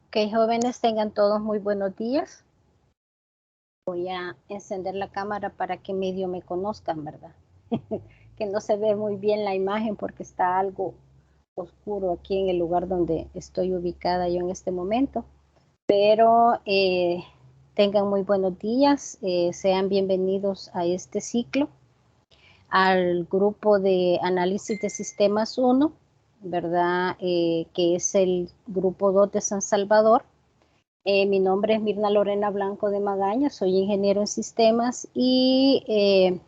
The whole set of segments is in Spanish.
Ok, jóvenes, tengan todos muy buenos días. Voy a encender la cámara para que medio me conozcan, ¿verdad? Que no se ve muy bien la imagen porque está algo oscuro aquí en el lugar donde estoy ubicada yo en este momento. Pero tengan muy buenos días, sean bienvenidos a este ciclo, al grupo de análisis de sistemas 1, ¿verdad? Que es el grupo 2 de San Salvador. Mi nombre es Mirna Lorena Blanco de Magaña, soy ingeniero en sistemas y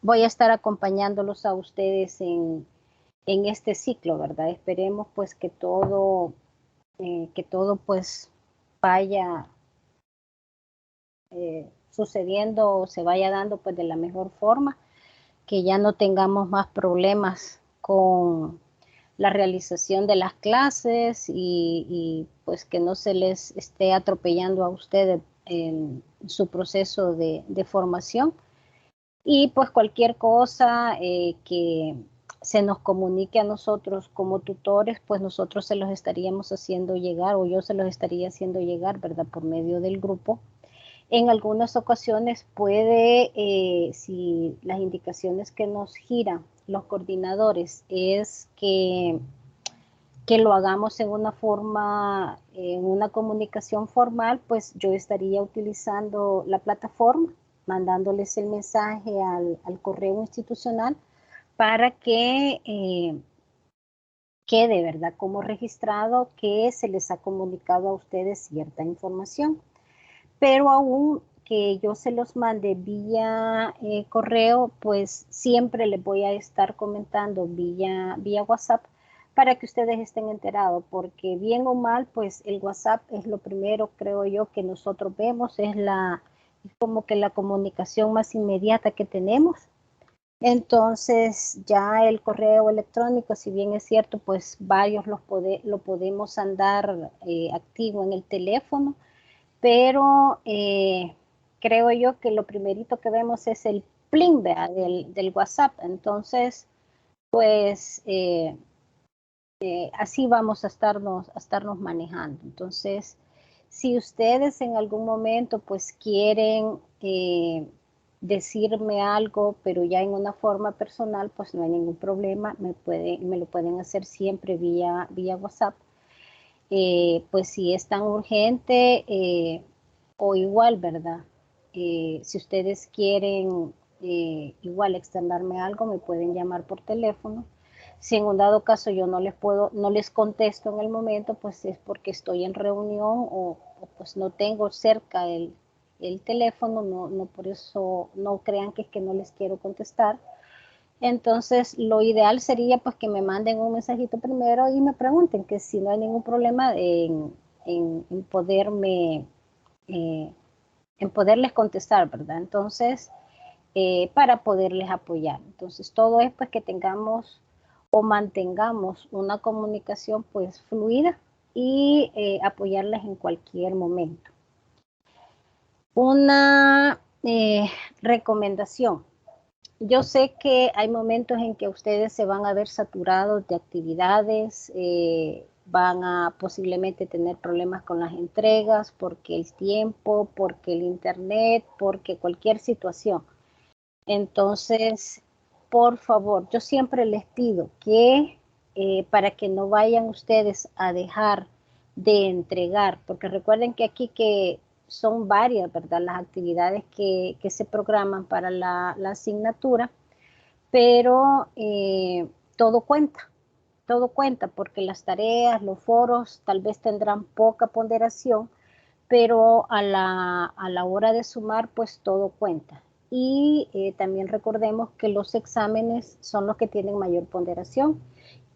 voy a estar acompañándolos a ustedes en este ciclo, ¿verdad? Esperemos pues que todo pues vaya sucediendo o se vaya dando pues de la mejor forma, que ya no tengamos más problemas con la realización de las clases y pues que no se les esté atropellando a ustedes en su proceso de formación. Y pues cualquier cosa que se nos comunique a nosotros como tutores, pues nosotros se los estaríamos haciendo llegar o yo se los estaría haciendo llegar, ¿verdad? Por medio del grupo. En algunas ocasiones puede, si las indicaciones que nos giran los coordinadores es que lo hagamos en una forma, en una comunicación formal, pues yo estaría utilizando la plataforma, mandándoles el mensaje al correo institucional para que quede, ¿verdad? Como registrado que se les ha comunicado a ustedes cierta información. Pero aún que yo se los mande vía correo, pues siempre les voy a estar comentando vía WhatsApp para que ustedes estén enterados, porque bien o mal, pues el WhatsApp es lo primero, creo yo, que nosotros vemos, es como que la comunicación más inmediata que tenemos. Entonces, ya el correo electrónico, si bien es cierto, pues varios lo podemos andar activo en el teléfono, pero creo yo que lo primerito que vemos es el pling del WhatsApp. Entonces, pues así vamos a estarnos manejando. Entonces, si ustedes en algún momento pues quieren decirme algo, pero ya en una forma personal, pues no hay ningún problema, me lo pueden hacer siempre vía WhatsApp. Pues si es tan urgente o igual, ¿verdad? Si ustedes quieren igual externarme algo, me pueden llamar por teléfono. Si en un dado caso yo no les contesto en el momento, pues es porque estoy en reunión o pues no tengo cerca el teléfono, no por eso no crean que es que no les quiero contestar. Entonces, lo ideal sería pues que me manden un mensajito primero y me pregunten que si no hay ningún problema en eh, en poderles contestar, ¿verdad? Entonces, para poderles apoyar. Entonces, todo es pues que tengamos o mantengamos una comunicación pues fluida y apoyarles en cualquier momento. Una recomendación. Yo sé que hay momentos en que ustedes se van a ver saturados de actividades, van a posiblemente tener problemas con las entregas, porque el tiempo, porque el internet, porque cualquier situación. Entonces, por favor, yo siempre les pido que para que no vayan ustedes a dejar de entregar, porque recuerden que aquí que son varias, ¿verdad? Las actividades que se programan para la asignatura, pero todo cuenta, porque las tareas, los foros tal vez tendrán poca ponderación, pero a la hora de sumar, pues todo cuenta. Y también recordemos que los exámenes son los que tienen mayor ponderación.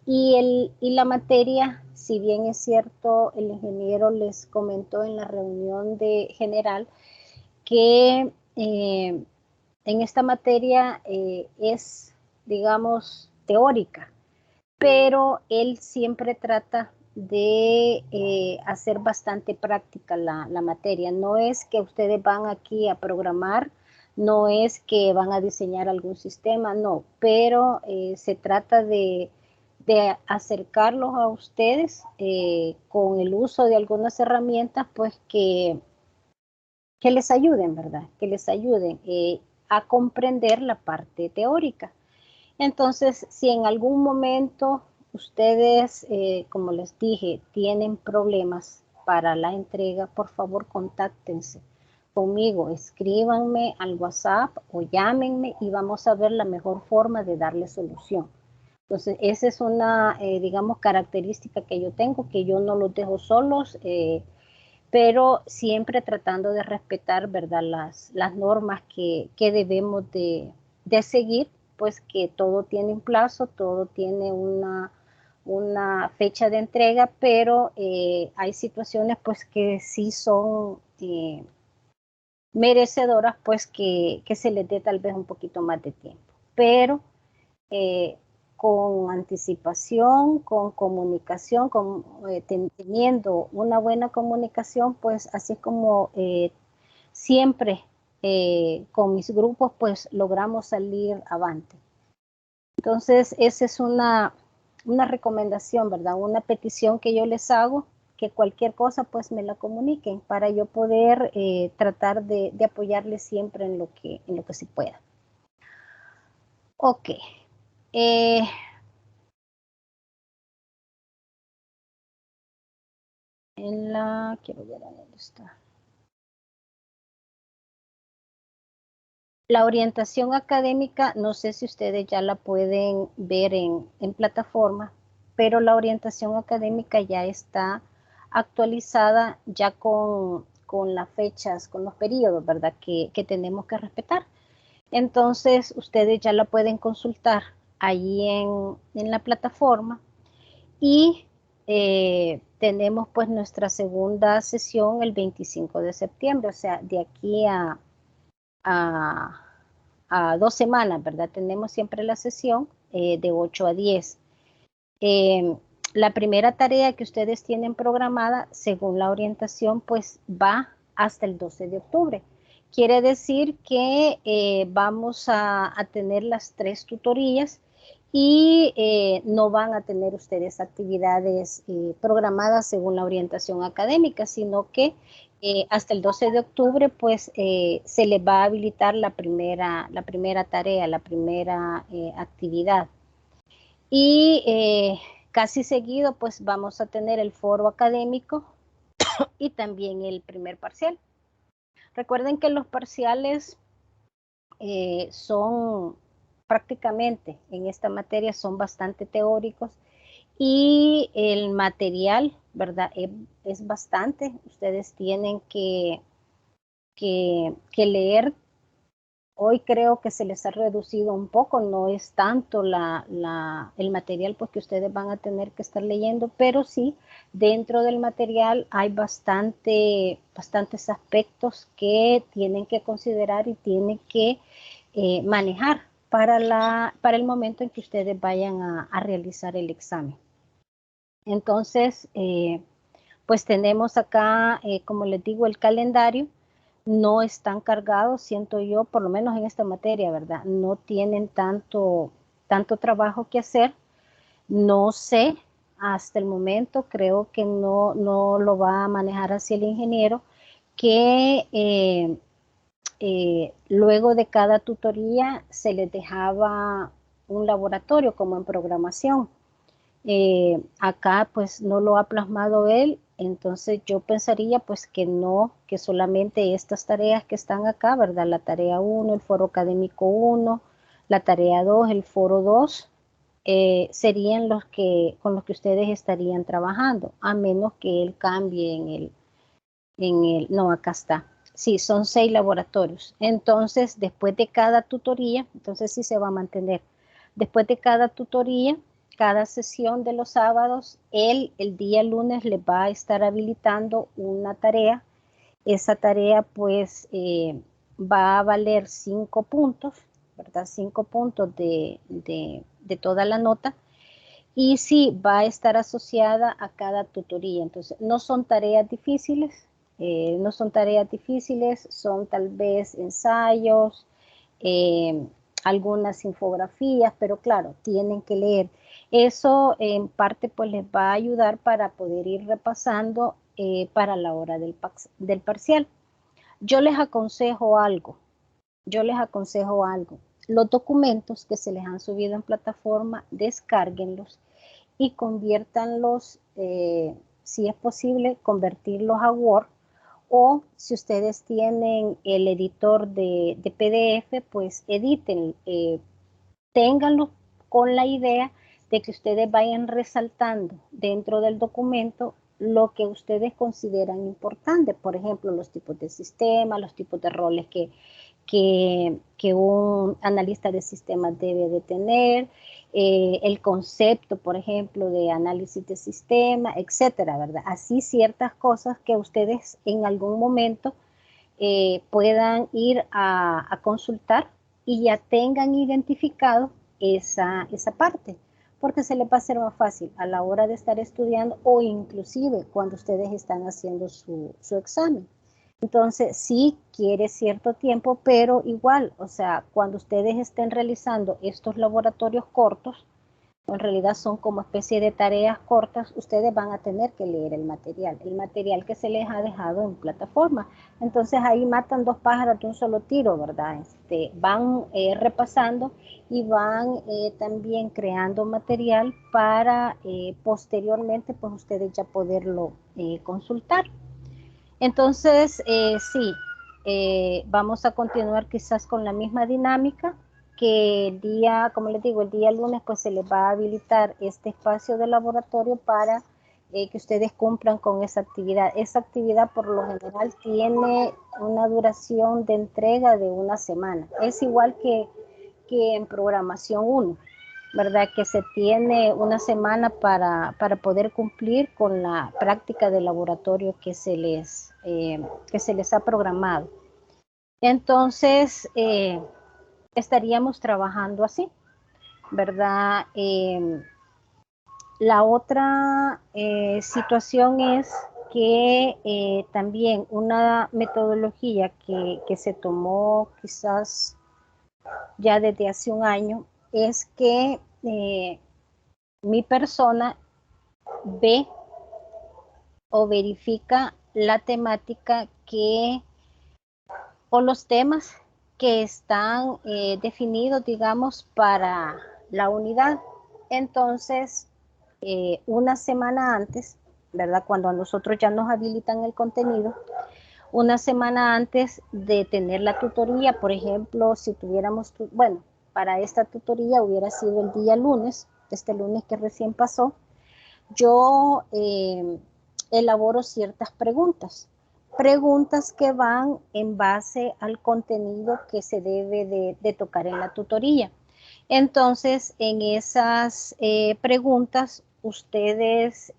Y la materia, si bien es cierto, el ingeniero les comentó en la reunión de general que en esta materia es, digamos, teórica, pero él siempre trata de hacer bastante práctica la materia. No es que ustedes van aquí a programar, no es que van a diseñar algún sistema, no, pero se trata de acercarlos a ustedes con el uso de algunas herramientas, pues que les ayuden, ¿verdad? Que les ayuden a comprender la parte teórica. Entonces, si en algún momento ustedes, como les dije, tienen problemas para la entrega, por favor, contáctense conmigo, escríbanme al WhatsApp o llámenme y vamos a ver la mejor forma de darle solución. Entonces, esa es una, digamos, característica que yo tengo, que yo no los dejo solos, pero siempre tratando de respetar, ¿verdad?, las normas que debemos de seguir, pues que todo tiene un plazo, todo tiene una fecha de entrega, pero hay situaciones pues que sí son merecedoras pues que se les dé tal vez un poquito más de tiempo. Pero eh, con anticipación, con comunicación, teniendo una buena comunicación, pues así como siempre con mis grupos, pues logramos salir avante. Entonces, esa es una recomendación, ¿verdad? Una petición que yo les hago, que cualquier cosa pues me la comuniquen para yo poder tratar de apoyarles siempre en lo que se pueda. Ok. Eh, quiero ver dónde está. La orientación académica, no sé si ustedes ya la pueden ver en plataforma, pero la orientación académica ya está actualizada ya con las fechas, con los periodos, ¿verdad? Que tenemos que respetar. Entonces, ustedes ya la pueden consultar ahí en la plataforma y tenemos pues nuestra segunda sesión el 25 de septiembre, o sea, de aquí a, a 2 semanas, ¿verdad? Tenemos siempre la sesión de 8 a 10. La primera tarea que ustedes tienen programada, según la orientación, pues va hasta el 12 de octubre. Quiere decir que vamos a tener las 3 tutorías y no van a tener ustedes actividades programadas según la orientación académica, sino que hasta el 12 de octubre pues se les va a habilitar la primera tarea, la primera actividad. Y casi seguido pues vamos a tener el foro académico y también el primer parcial. Recuerden que los parciales son prácticamente en esta materia son bastante teóricos y el material, ¿verdad? Es bastante. Ustedes tienen que leer. Hoy creo que se les ha reducido un poco, no es tanto el material pues, que ustedes van a tener que estar leyendo, pero sí, dentro del material hay bastantes aspectos que tienen que considerar y tienen que manejar para el momento en que ustedes vayan a realizar el examen. Entonces, pues tenemos acá, como les digo, el calendario. No están cargados, siento yo, por lo menos en esta materia, ¿verdad? No tienen tanto trabajo que hacer. No sé, hasta el momento creo que no lo va a manejar así el ingeniero, que luego de cada tutoría se les dejaba un laboratorio como en programación. Acá pues no lo ha plasmado él, entonces yo pensaría pues que no, que solamente estas tareas que están acá, ¿verdad? La tarea 1, el foro académico 1, la tarea 2, el foro 2, serían con los que ustedes estarían trabajando, a menos que él cambie no, acá está. Sí, son 6 laboratorios. Entonces, después de cada tutoría, entonces sí se va a mantener. Después de cada tutoría, cada sesión de los sábados, el día lunes les va a estar habilitando una tarea. Esa tarea pues va a valer 5 puntos, ¿verdad? 5 puntos de toda la nota. Y sí, va a estar asociada a cada tutoría. Entonces, no son tareas difíciles, son tal vez ensayos, algunas infografías, pero claro, tienen que leer. Eso en parte pues les va a ayudar para poder ir repasando para la hora del parcial. Yo les aconsejo algo, Los documentos que se les han subido en plataforma, descárguenlos y conviértanlos, si es posible, convertirlos a Word, o si ustedes tienen el editor de PDF, pues editen, ténganlo con la idea de que ustedes vayan resaltando dentro del documento lo que ustedes consideran importante, por ejemplo, los tipos de sistema, los tipos de roles que un analista de sistemas debe de tener, el concepto, por ejemplo, de análisis de sistema, etcétera, ¿verdad? Así ciertas cosas que ustedes en algún momento puedan ir a consultar y ya tengan identificado esa parte, porque se les va a hacer más fácil a la hora de estar estudiando o inclusive cuando ustedes están haciendo su examen. Entonces, sí quiere cierto tiempo, pero igual, o sea, cuando ustedes estén realizando estos laboratorios cortos, en realidad son como especie de tareas cortas, ustedes van a tener que leer el material que se les ha dejado en plataforma. Entonces ahí matan dos pájaros de un solo tiro, ¿verdad? Van repasando y van también creando material para posteriormente pues ustedes ya poderlo consultar. Entonces, sí, vamos a continuar quizás con la misma dinámica, que el día, como les digo, el día lunes pues se les va a habilitar este espacio de laboratorio para que ustedes cumplan con esa actividad. Esa actividad por lo general tiene una duración de entrega de una semana. Es igual que en programación 1, ¿verdad? Que se tiene una semana para poder cumplir con la práctica de laboratorio que se les ha programado. Entonces, estaríamos trabajando así, ¿verdad? La otra situación es que también una metodología que se tomó quizás ya desde hace un año es que mi persona ve o verifica la temática o los temas que están definidos, digamos, para la unidad. Entonces, una semana antes, ¿verdad? Cuando a nosotros ya nos habilitan el contenido, una semana antes de tener la tutoría, por ejemplo, si tuviéramos, bueno, para esta tutoría hubiera sido el día lunes, este lunes que recién pasó, yo elaboro ciertas preguntas que van en base al contenido que se debe de tocar en la tutoría. Entonces, en esas preguntas, ustedes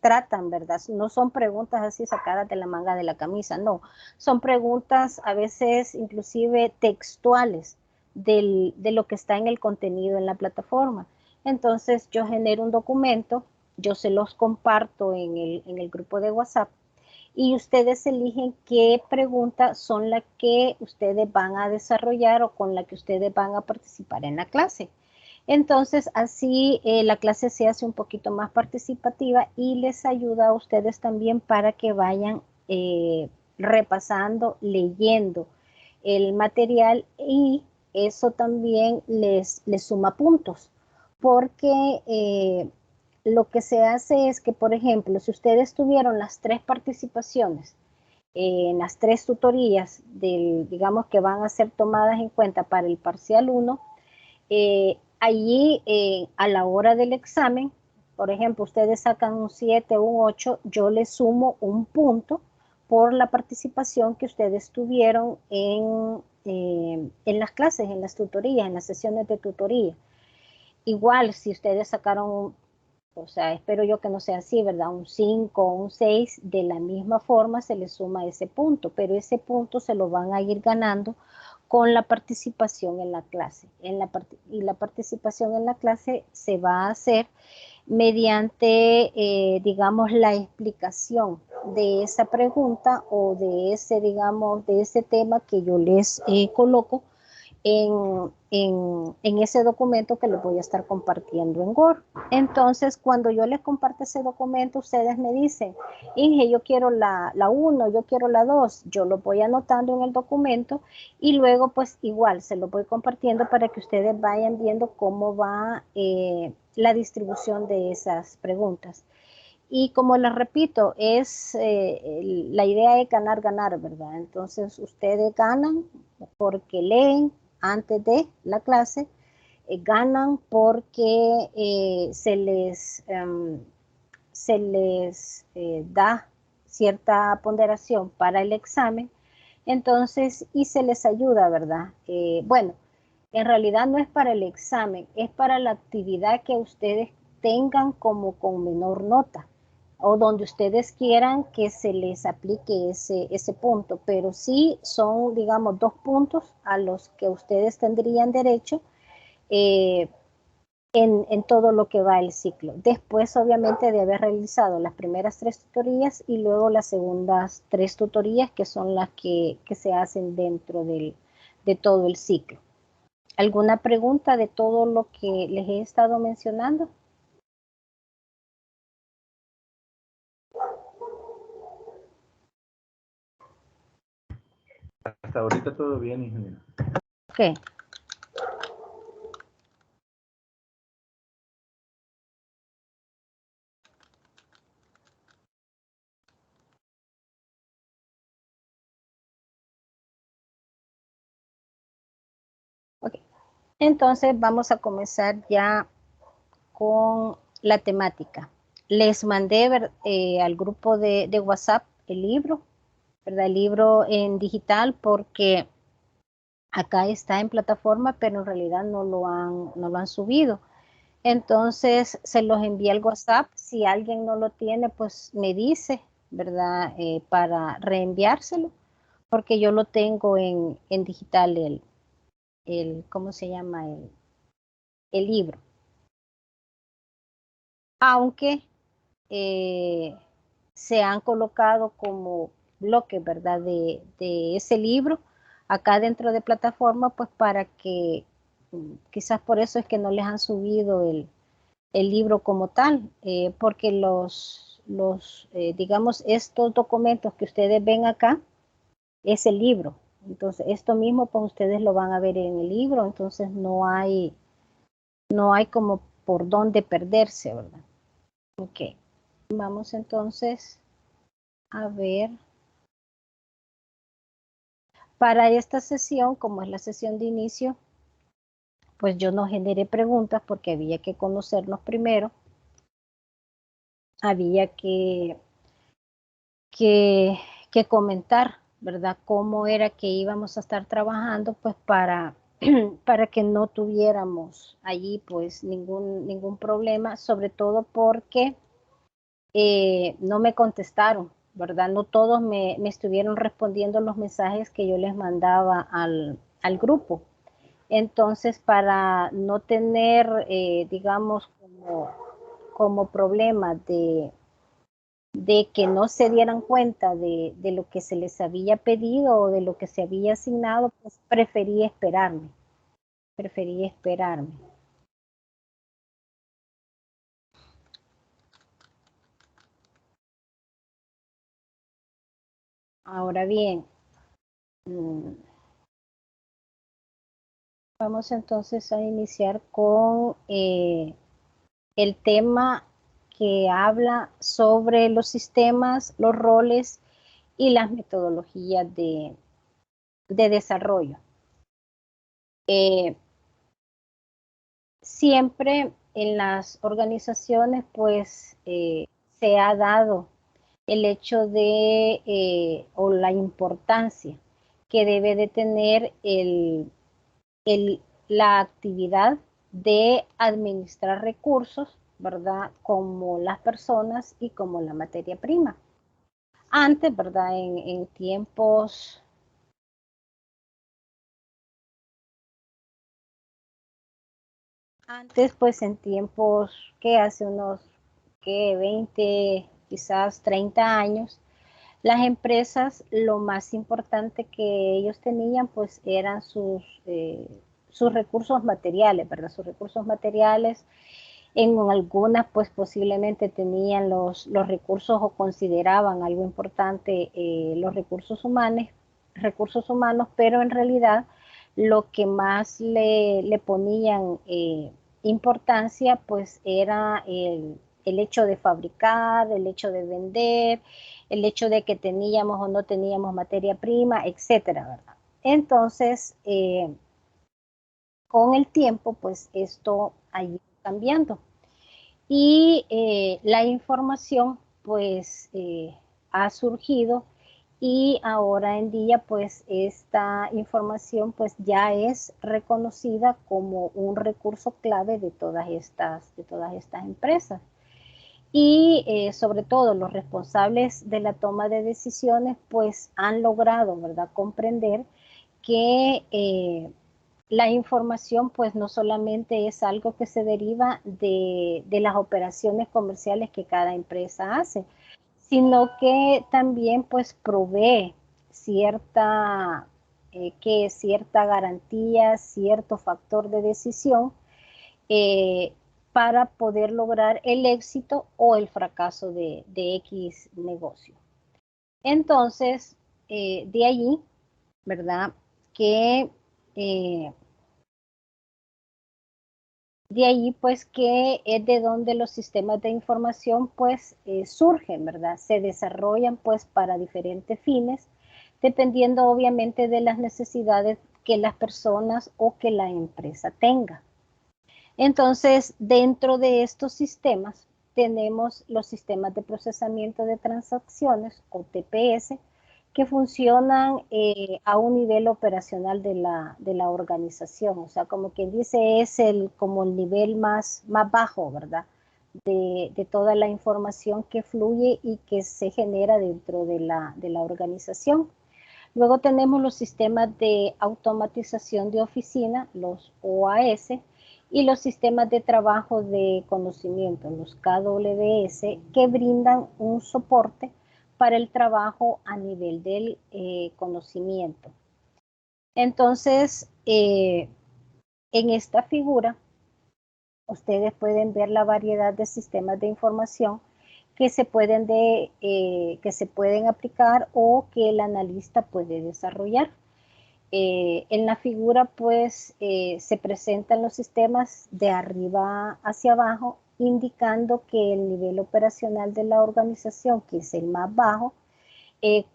tratan, ¿verdad? No son preguntas así sacadas de la manga de la camisa, no. Son preguntas a veces inclusive textuales de lo que está en el contenido en la plataforma. Entonces, yo genero un documento, yo se los comparto en el grupo de WhatsApp y ustedes eligen qué preguntas son las que ustedes van a desarrollar o con la que ustedes van a participar en la clase. Entonces, así la clase se hace un poquito más participativa y les ayuda a ustedes también para que vayan repasando, leyendo el material, y eso también les suma puntos, porque lo que se hace es que, por ejemplo, si ustedes tuvieron las 3 participaciones en las 3 tutorías, digamos que van a ser tomadas en cuenta para el parcial 1, allí a la hora del examen, por ejemplo, ustedes sacan un 7 o un 8, yo les sumo un punto por la participación que ustedes tuvieron en las clases, en las tutorías, en las sesiones de tutoría. Igual, si ustedes sacaron, o sea, espero yo que no sea así, ¿verdad? Un 5 o un 6, de la misma forma se les suma ese punto, pero ese punto se lo van a ir ganando con la participación en la clase. Y la participación en la clase se va a hacer mediante, digamos, la explicación de esa pregunta o de ese, digamos, de ese tema que yo les coloco en ese documento que les voy a estar compartiendo en Word. Entonces, cuando yo les comparto ese documento, ustedes me dicen, Inge, yo quiero la 1, yo quiero la 2, yo lo voy anotando en el documento y luego pues igual se lo voy compartiendo para que ustedes vayan viendo cómo va la distribución de esas preguntas. Y como les repito, la idea es ganar, ganar, ¿verdad? Entonces ustedes ganan porque leen antes de la clase, ganan porque se les da cierta ponderación para el examen, entonces, y se les ayuda, ¿verdad? Bueno, en realidad no es para el examen, es para la actividad que ustedes tengan como con menor nota o donde ustedes quieran que se les aplique ese punto, pero sí son, digamos, 2 puntos a los que ustedes tendrían derecho eh, en todo lo que va el ciclo. Después, obviamente, de haber realizado las primeras 3 tutorías y luego las segundas 3 tutorías, que son las que se hacen dentro de todo el ciclo. ¿Alguna pregunta de todo lo que les he estado mencionando? Hasta ahorita todo bien, ingeniero. Ok. Ok. Entonces vamos a comenzar ya con la temática. Les mandé al grupo de WhatsApp el libro, ¿verdad? El libro en digital porque acá está en plataforma, pero en realidad no lo han subido. Entonces se los envía al WhatsApp. Si alguien no lo tiene, pues me dice, ¿verdad? Para reenviárselo, porque yo lo tengo en digital, ¿cómo se llama? El libro. Aunque se han colocado como bloques, ¿verdad? De ese libro acá dentro de plataforma, pues para que quizás por eso es que no les han subido el libro como tal, porque digamos, estos documentos que ustedes ven acá es el libro. Entonces, esto mismo, pues ustedes lo van a ver en el libro, entonces no hay como por dónde perderse, ¿verdad? Ok. Vamos entonces a ver. Para esta sesión, como es la sesión de inicio, pues yo no generé preguntas porque había que conocernos primero. Había que, que comentar, ¿verdad? Cómo era que íbamos a estar trabajando, pues para que no tuviéramos allí pues ningún problema, sobre todo porque no me contestaron, ¿verdad? No todos me estuvieron respondiendo los mensajes que yo les mandaba al grupo. Entonces, para no tener, digamos, como problema de que no se dieran cuenta de lo que se les había pedido o de lo que se había asignado, pues preferí esperarme. Preferí esperarme. Ahora bien, vamos entonces a iniciar con el tema que habla sobre los sistemas, los roles y las metodologías de desarrollo. Siempre en las organizaciones pues se ha dado el hecho o la importancia que debe de tener la actividad de administrar recursos, ¿verdad? Como las personas y como la materia prima. Antes, ¿verdad? En tiempos antes, pues en tiempos que hace unos que 20, quizás 30 años, Las empresas, lo más importante que ellos tenían, pues eran sus recursos materiales, ¿verdad? Sus recursos materiales. En algunas, pues posiblemente tenían los recursos o consideraban algo importante los recursos humanos, pero en realidad lo que más le ponían importancia, pues era el hecho de fabricar, el hecho de vender, el hecho de que teníamos o no teníamos materia prima, etcétera, ¿verdad? Entonces, con el tiempo, pues esto ha ido cambiando. Y la información pues ha surgido y ahora en día pues esta información pues ya es reconocida como un recurso clave de todas estas empresas. Y sobre todo los responsables de la toma de decisiones pues han logrado, ¿verdad?, comprender que la información pues no solamente es algo que se deriva de las operaciones comerciales que cada empresa hace, sino que también pues provee cierta, cierta garantía, cierto factor de decisión eh, para poder lograr el éxito o el fracaso de X negocio. Entonces, de allí, ¿verdad? Que eh, de ahí pues que es de donde los sistemas de información pues surgen, ¿verdad? Se desarrollan pues para diferentes fines, dependiendo obviamente de las necesidades que las personas o que la empresa tenga. Entonces, dentro de estos sistemas tenemos los sistemas de procesamiento de transacciones o TPS que funcionan a un nivel operacional de la organización. O sea, como quien dice, es como el nivel más bajo, ¿verdad? De toda la información que fluye y que se genera dentro de la organización. Luego tenemos los sistemas de automatización de oficina, los OAS, y los sistemas de trabajo de conocimiento, los KWS, que brindan un soporte para el trabajo a nivel del conocimiento. Entonces, en esta figura, ustedes pueden ver la variedad de sistemas de información que se pueden aplicar o que el analista puede desarrollar. En la figura pues se presentan los sistemas de arriba hacia abajo, indicando que el nivel operacional de la organización, que es el más bajo,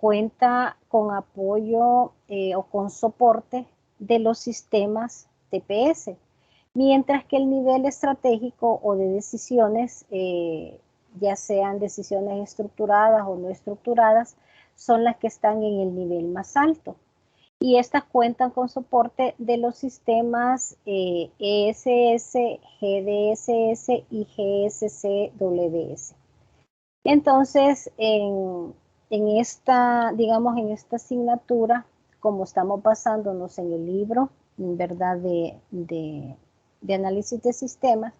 cuenta con apoyo o con soporte de los sistemas TPS, mientras que el nivel estratégico o de decisiones, ya sean decisiones estructuradas o no estructuradas, son las que están en el nivel más alto. Y estas cuentan con soporte de los sistemas ESS, GDSS y GSCWS. Entonces, digamos, en esta asignatura, como estamos basándonos en el libro, ¿verdad?, de análisis de sistemas,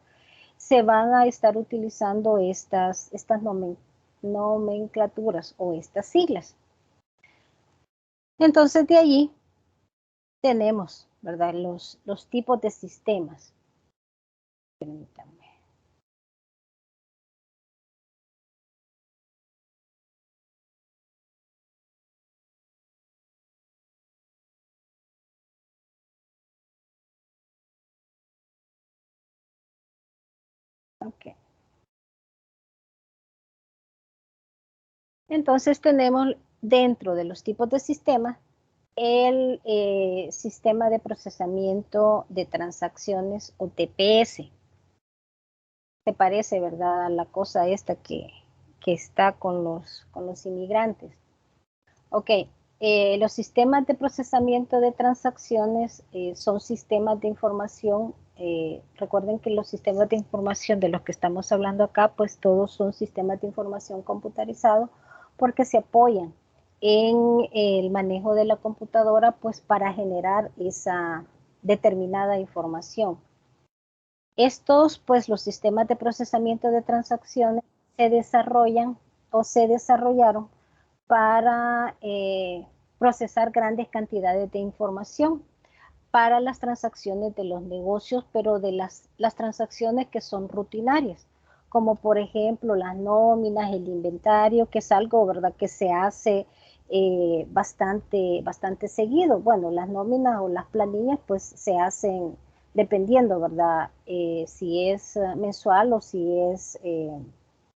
se van a estar utilizando estas nomenclaturas o estas siglas. Entonces, de allí tenemos, ¿verdad?, los tipos de sistemas. Permítanme. Okay. Entonces tenemos dentro de los tipos de sistemas el sistema de procesamiento de transacciones o TPS. ¿Te parece, verdad, a la cosa esta que está con los inmigrantes? Ok, los sistemas de procesamiento de transacciones son sistemas de información. Recuerden que los sistemas de información de los que estamos hablando acá, pues todos son sistemas de información computarizados porque se apoyan en el manejo de la computadora pues para generar esa determinada información. Estos, pues los sistemas de procesamiento de transacciones se desarrollan o se desarrollaron para procesar grandes cantidades de información para las transacciones de los negocios, pero de las transacciones que son rutinarias, como por ejemplo las nóminas, el inventario, que es algo, ¿verdad?, que se hace bastante seguido. Bueno, las nóminas o las planillas pues se hacen dependiendo, ¿verdad?, si es mensual o si es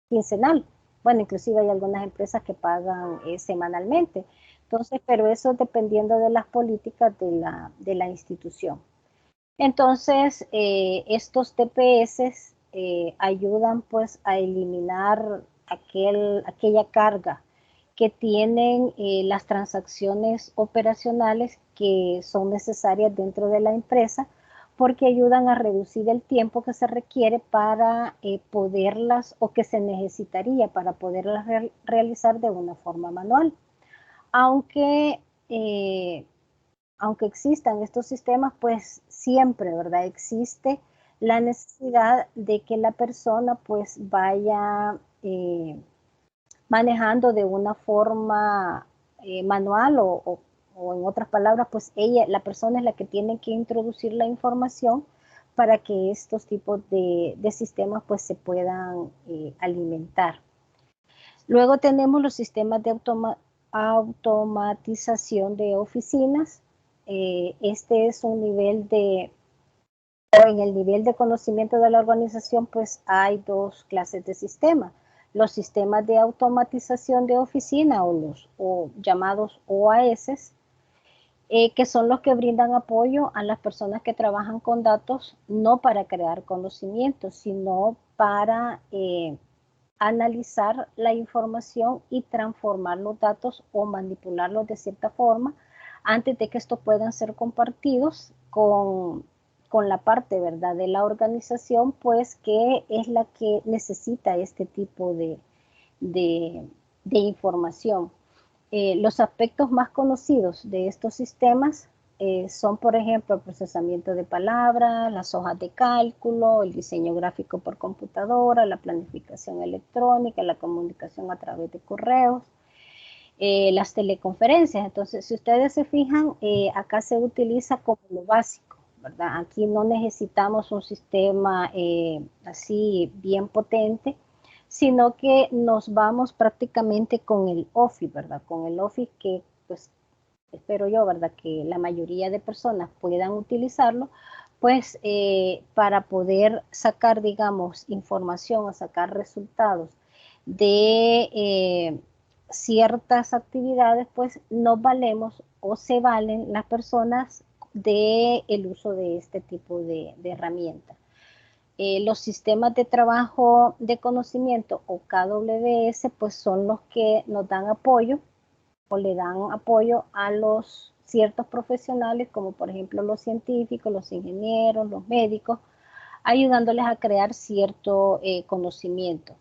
quincenal. Bueno, inclusive hay algunas empresas que pagan semanalmente. Entonces, pero eso dependiendo de las políticas de la institución. Entonces, estos TPS ayudan pues a eliminar aquella carga que tienen las transacciones operacionales que son necesarias dentro de la empresa, porque ayudan a reducir el tiempo que se requiere para poderlas, o que se necesitaría para poderlas realizar de una forma manual. Aunque, aunque existan estos sistemas, pues siempre, ¿verdad?, existe la necesidad de que la persona pues vaya manejando de una forma manual, o en otras palabras, pues la persona es la que tiene que introducir la información para que estos tipos de sistemas pues se puedan alimentar. Luego tenemos los sistemas de automatización de oficinas. Este es un nivel en el nivel de conocimiento de la organización, pues hay dos clases de sistemas. Los sistemas de automatización de oficina, o llamados OAS, que son los que brindan apoyo a las personas que trabajan con datos, no para crear conocimientos, sino para analizar la información y transformar los datos o manipularlos de cierta forma antes de que estos puedan ser compartidos con la parte, ¿verdad?, de la organización, pues que es la que necesita este tipo de información. Los aspectos más conocidos de estos sistemas son, por ejemplo, el procesamiento de palabras, las hojas de cálculo, el diseño gráfico por computadora, la planificación electrónica, la comunicación a través de correos, las teleconferencias. Entonces, si ustedes se fijan, acá se utiliza como lo básico, ¿verdad? Aquí no necesitamos un sistema así bien potente, sino que nos vamos prácticamente con el Office, ¿verdad? Con el Office, que pues espero yo, ¿verdad?, que la mayoría de personas puedan utilizarlo, pues para poder sacar, digamos, información o sacar resultados de ciertas actividades, pues nos valemos o se valen las personas del uso de este tipo de herramientas. Los sistemas de trabajo de conocimiento, o KWS, pues son los que nos dan apoyo o le dan apoyo a los ciertos profesionales, como por ejemplo los científicos, los ingenieros, los médicos, ayudándoles a crear cierto conocimiento.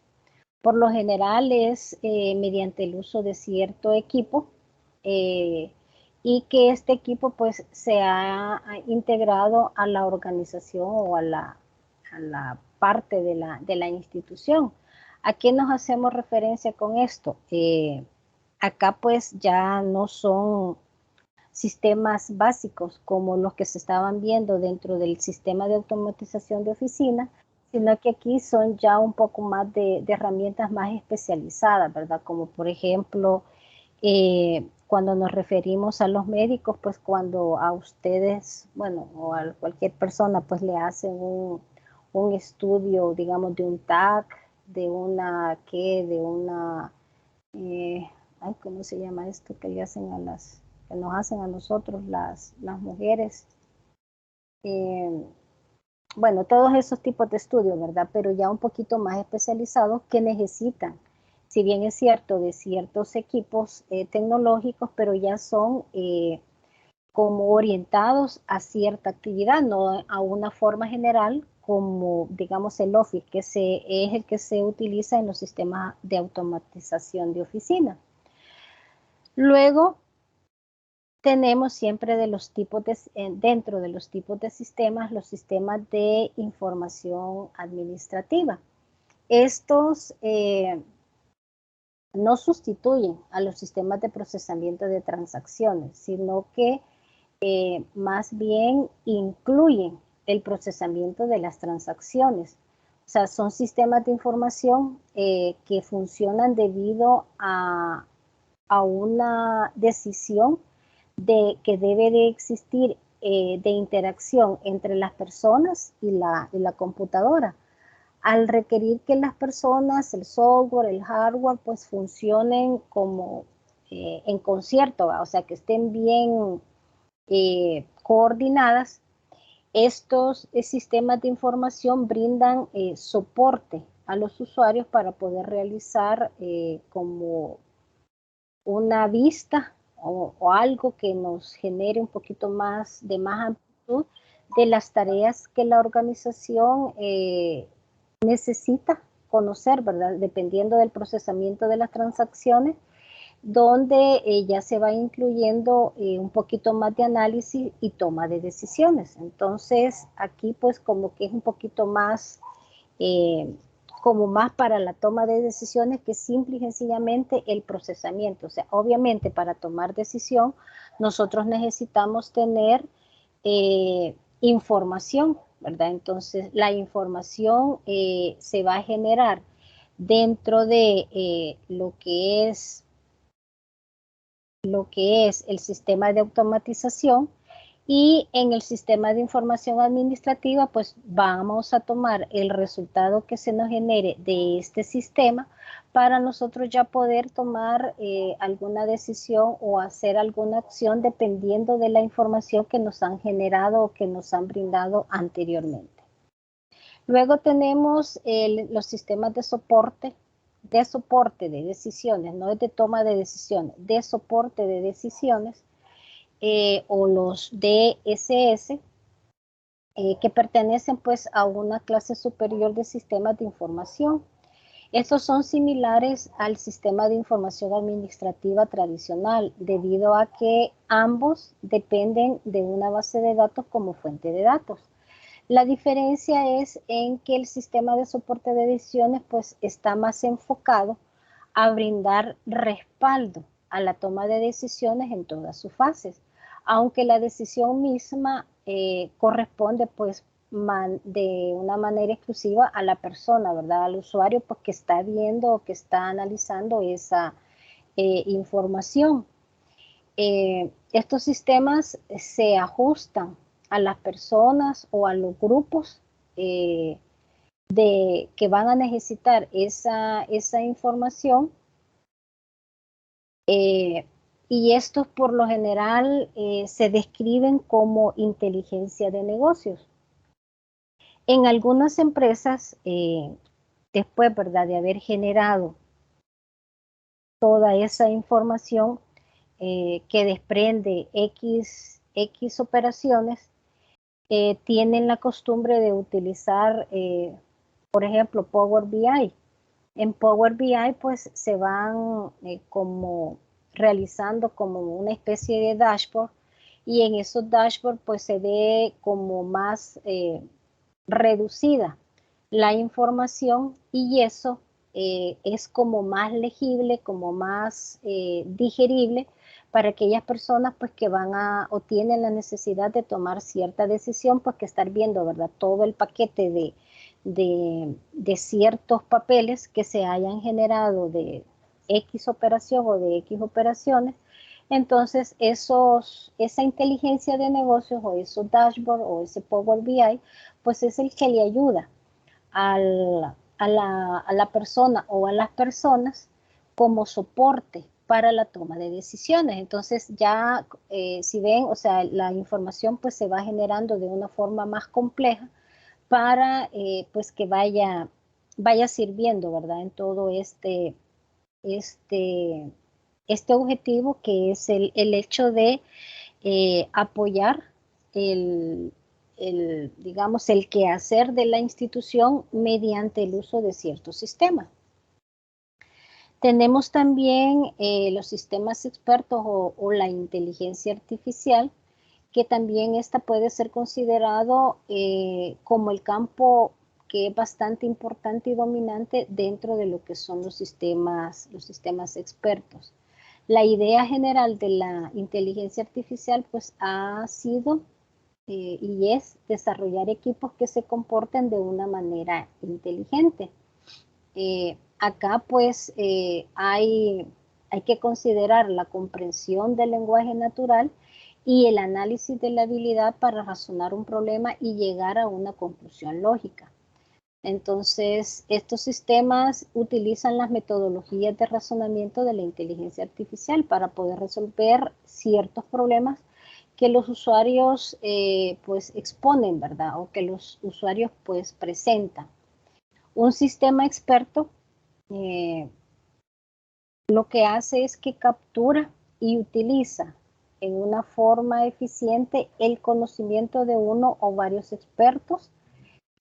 Por lo general es mediante el uso de cierto equipo, y que este equipo pues se ha integrado a la organización o a la parte de la institución. ¿A qué nos hacemos referencia con esto? Acá pues ya no son sistemas básicos como los que se estaban viendo dentro del sistema de automatización de oficina, sino que aquí son ya un poco más de herramientas más especializadas, ¿verdad? Como por ejemplo, cuando nos referimos a los médicos, pues cuando a ustedes, bueno, o a cualquier persona, pues le hacen un estudio, digamos, de un TAC, de una, ¿cómo se llama esto que le hacen que nos hacen a nosotros las mujeres? Bueno, todos esos tipos de estudios, ¿verdad? Pero ya un poquito más especializados, que necesitan, si bien es cierto, de ciertos equipos tecnológicos, pero ya son como orientados a cierta actividad, no a una forma general como, digamos, el Office, es el que se utiliza en los sistemas de automatización de oficina. Luego tenemos siempre dentro de los tipos de sistemas, los sistemas de información administrativa. Estos no sustituyen a los sistemas de procesamiento de transacciones, sino que más bien incluyen el procesamiento de las transacciones. O sea, son sistemas de información que funcionan debido a una decisión que debe de existir de interacción entre las personas y la computadora. Al requerir que las personas, el software, el hardware, pues funcionen como en concierto, ¿va? O sea, que estén bien coordinadas, estos sistemas de información brindan soporte a los usuarios para poder realizar como una vista o algo que nos genere un poquito más de más amplitud de las tareas que la organización necesita conocer, ¿verdad? Dependiendo del procesamiento de las transacciones, donde ya se va incluyendo un poquito más de análisis y toma de decisiones. Entonces, aquí pues como que es un poquito más eh, como más para la toma de decisiones que simple y sencillamente el procesamiento. O sea, obviamente para tomar decisión nosotros necesitamos tener información, ¿verdad? Entonces la información se va a generar dentro de lo que es el sistema de automatización, y en el sistema de información administrativa pues vamos a tomar el resultado que se nos genere de este sistema para nosotros ya poder tomar alguna decisión o hacer alguna acción dependiendo de la información que nos han generado o que nos han brindado anteriormente. Luego tenemos los sistemas de soporte de decisiones, no es de toma de decisiones, de soporte de decisiones, o los DSS, que pertenecen pues a una clase superior de sistemas de información. Estos son similares al sistema de información administrativa tradicional, debido a que ambos dependen de una base de datos como fuente de datos. La diferencia es en que el sistema de soporte de decisiones pues está más enfocado a brindar respaldo a la toma de decisiones en todas sus fases, aunque la decisión misma corresponde pues de una manera exclusiva a la persona, ¿verdad? Al usuario pues que está viendo o que está analizando esa información. Estos sistemas se ajustan a las personas o a los grupos que van a necesitar esa información, y estos por lo general se describen como inteligencia de negocios. En algunas empresas, después, ¿verdad?, de haber generado toda esa información que desprende X operaciones, tienen la costumbre de utilizar, por ejemplo, Power BI. En Power BI pues se van como realizando como una especie de dashboard, y en esos dashboards pues se ve como más reducida la información, y eso es como más legible, como más digerible para aquellas personas pues que van o tienen la necesidad de tomar cierta decisión, pues que estar viendo, ¿verdad?, todo el paquete de ciertos papeles que se hayan generado de X operación o de X operaciones. Entonces, esa inteligencia de negocios o esos dashboard o ese Power BI, pues es el que le ayuda a la persona o a las personas como soporte para la toma de decisiones. Entonces ya, si ven, o sea, la información pues se va generando de una forma más compleja para pues que vaya sirviendo, ¿verdad?, en todo este, este objetivo, que es el hecho de apoyar digamos, el quehacer de la institución mediante el uso de ciertos sistemas. Tenemos también los sistemas expertos o la inteligencia artificial, que también esta puede ser considerado como el campo que es bastante importante y dominante dentro de lo que son los sistemas expertos. La idea general de la inteligencia artificial pues ha sido y es desarrollar equipos que se comporten de una manera inteligente. Acá pues hay que considerar la comprensión del lenguaje natural y el análisis de la habilidad para razonar un problema y llegar a una conclusión lógica. Entonces, estos sistemas utilizan las metodologías de razonamiento de la inteligencia artificial para poder resolver ciertos problemas que los usuarios pues exponen, ¿verdad? O que los usuarios pues presentan. Un sistema experto lo que hace es que captura y utiliza en una forma eficiente el conocimiento de uno o varios expertos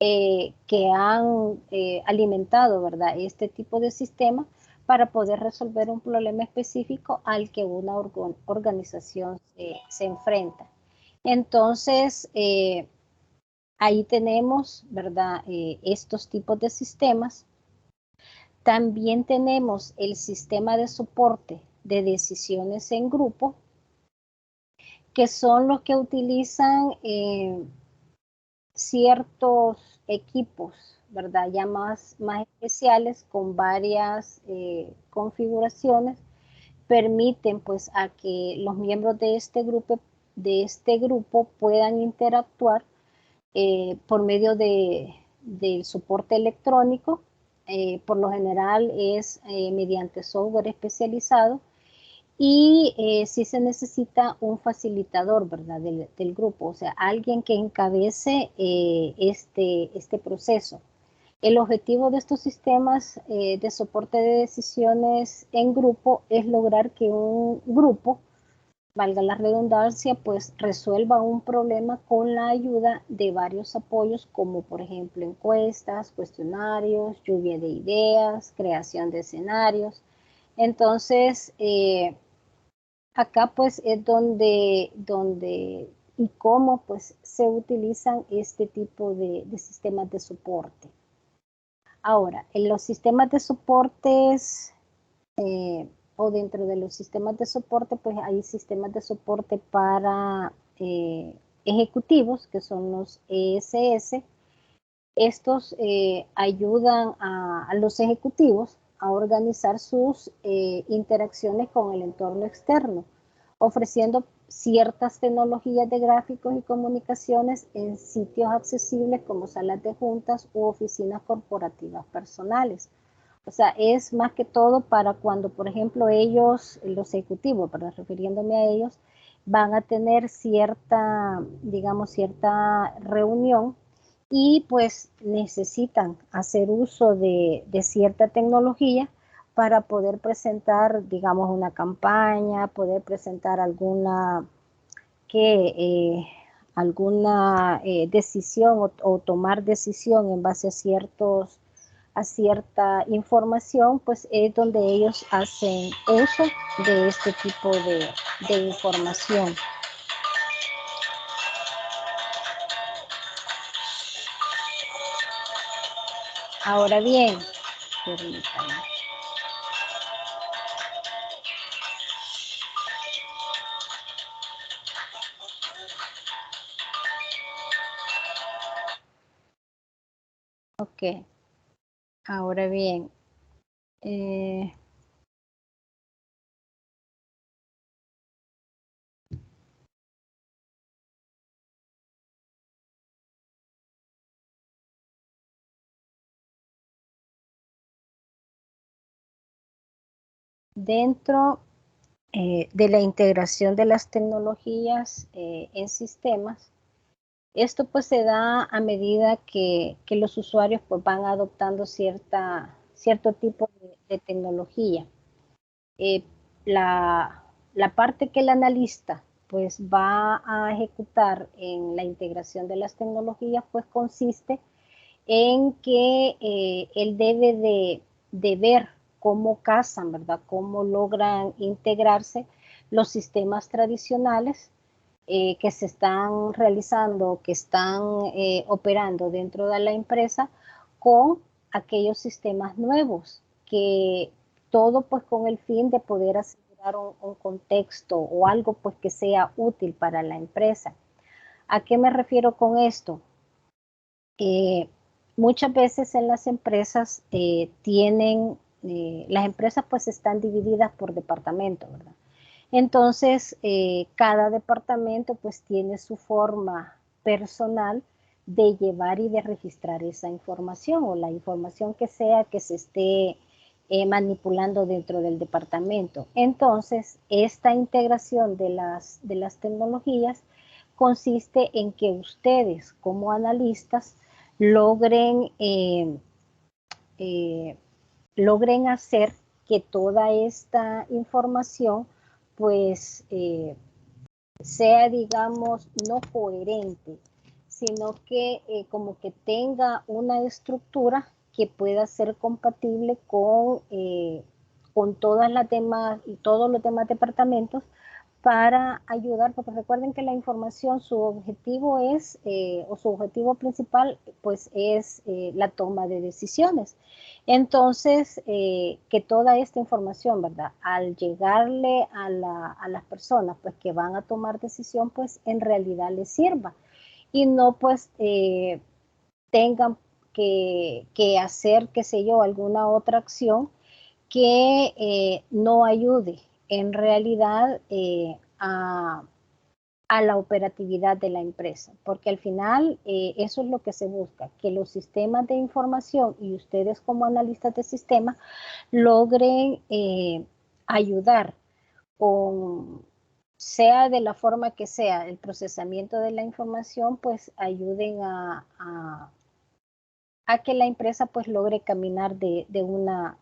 que han alimentado, ¿verdad?, este tipo de sistema para poder resolver un problema específico al que una organización se enfrenta. Entonces, ahí tenemos, ¿verdad?, estos tipos de sistemas. También tenemos el sistema de soporte de decisiones en grupo, que son los que utilizan ciertos equipos, ¿verdad? Ya más especiales con varias configuraciones, permiten pues a que los miembros de este grupo puedan interactuar por medio del soporte electrónico. Por lo general es mediante software especializado y sí se necesita un facilitador, ¿verdad?, del grupo, o sea, alguien que encabece este proceso. El objetivo de estos sistemas de soporte de decisiones en grupo es lograr que un grupo, valga la redundancia, pues resuelva un problema con la ayuda de varios apoyos, como por ejemplo encuestas, cuestionarios, lluvia de ideas, creación de escenarios. Entonces, acá pues es donde y cómo pues se utilizan este tipo de sistemas de soporte. Ahora, en los sistemas de soportes o dentro de los sistemas de soporte, pues hay sistemas de soporte para ejecutivos, que son los ESS. Estos ayudan a los ejecutivos a organizar sus interacciones con el entorno externo, ofreciendo ciertas tecnologías de gráficos y comunicaciones en sitios accesibles como salas de juntas u oficinas corporativas personales. O sea, es más que todo para cuando, por ejemplo, ellos, los ejecutivos, ¿verdad?, refiriéndome a ellos, van a tener cierta, digamos, cierta reunión y pues necesitan hacer uso de cierta tecnología para poder presentar, digamos, una campaña, poder presentar alguna decisión o tomar decisión en base a cierta información, pues es donde ellos hacen uso de este tipo de información. Ahora bien, permítanme. Ok, ahora bien, dentro de la integración de las tecnologías en sistemas, esto pues se da a medida que los usuarios pues van adoptando cierto tipo de tecnología. La parte que el analista pues va a ejecutar en la integración de las tecnologías pues consiste en que él debe de ver cómo casan, ¿verdad?, cómo logran integrarse los sistemas tradicionales que se están realizando, que están operando dentro de la empresa con aquellos sistemas nuevos, que todo pues con el fin de poder asegurar un contexto o algo pues que sea útil para la empresa. ¿A qué me refiero con esto? Muchas veces en las empresas las empresas pues están divididas por departamento, ¿verdad? Entonces, cada departamento pues tiene su forma personal de llevar y de registrar esa información o la información que sea que se esté manipulando dentro del departamento. Entonces, esta integración de las tecnologías consiste en que ustedes como analistas logren, logren hacer que toda esta información pues sea, digamos, no coherente, sino que como que tenga una estructura que pueda ser compatible con todas las demás y todos los demás departamentos para ayudar, porque recuerden que la información, su objetivo es, o su objetivo principal, pues es la toma de decisiones. Entonces, que toda esta información, ¿verdad? Al llegarle a las personas, pues que van a tomar decisión, pues en realidad les sirva y no pues tengan que hacer, qué sé yo, alguna otra acción que no ayude en realidad a la operatividad de la empresa, porque al final eso es lo que se busca, que los sistemas de información y ustedes como analistas de sistemas logren ayudar con, sea de la forma que sea, el procesamiento de la información, pues ayuden a que la empresa pues logre caminar de una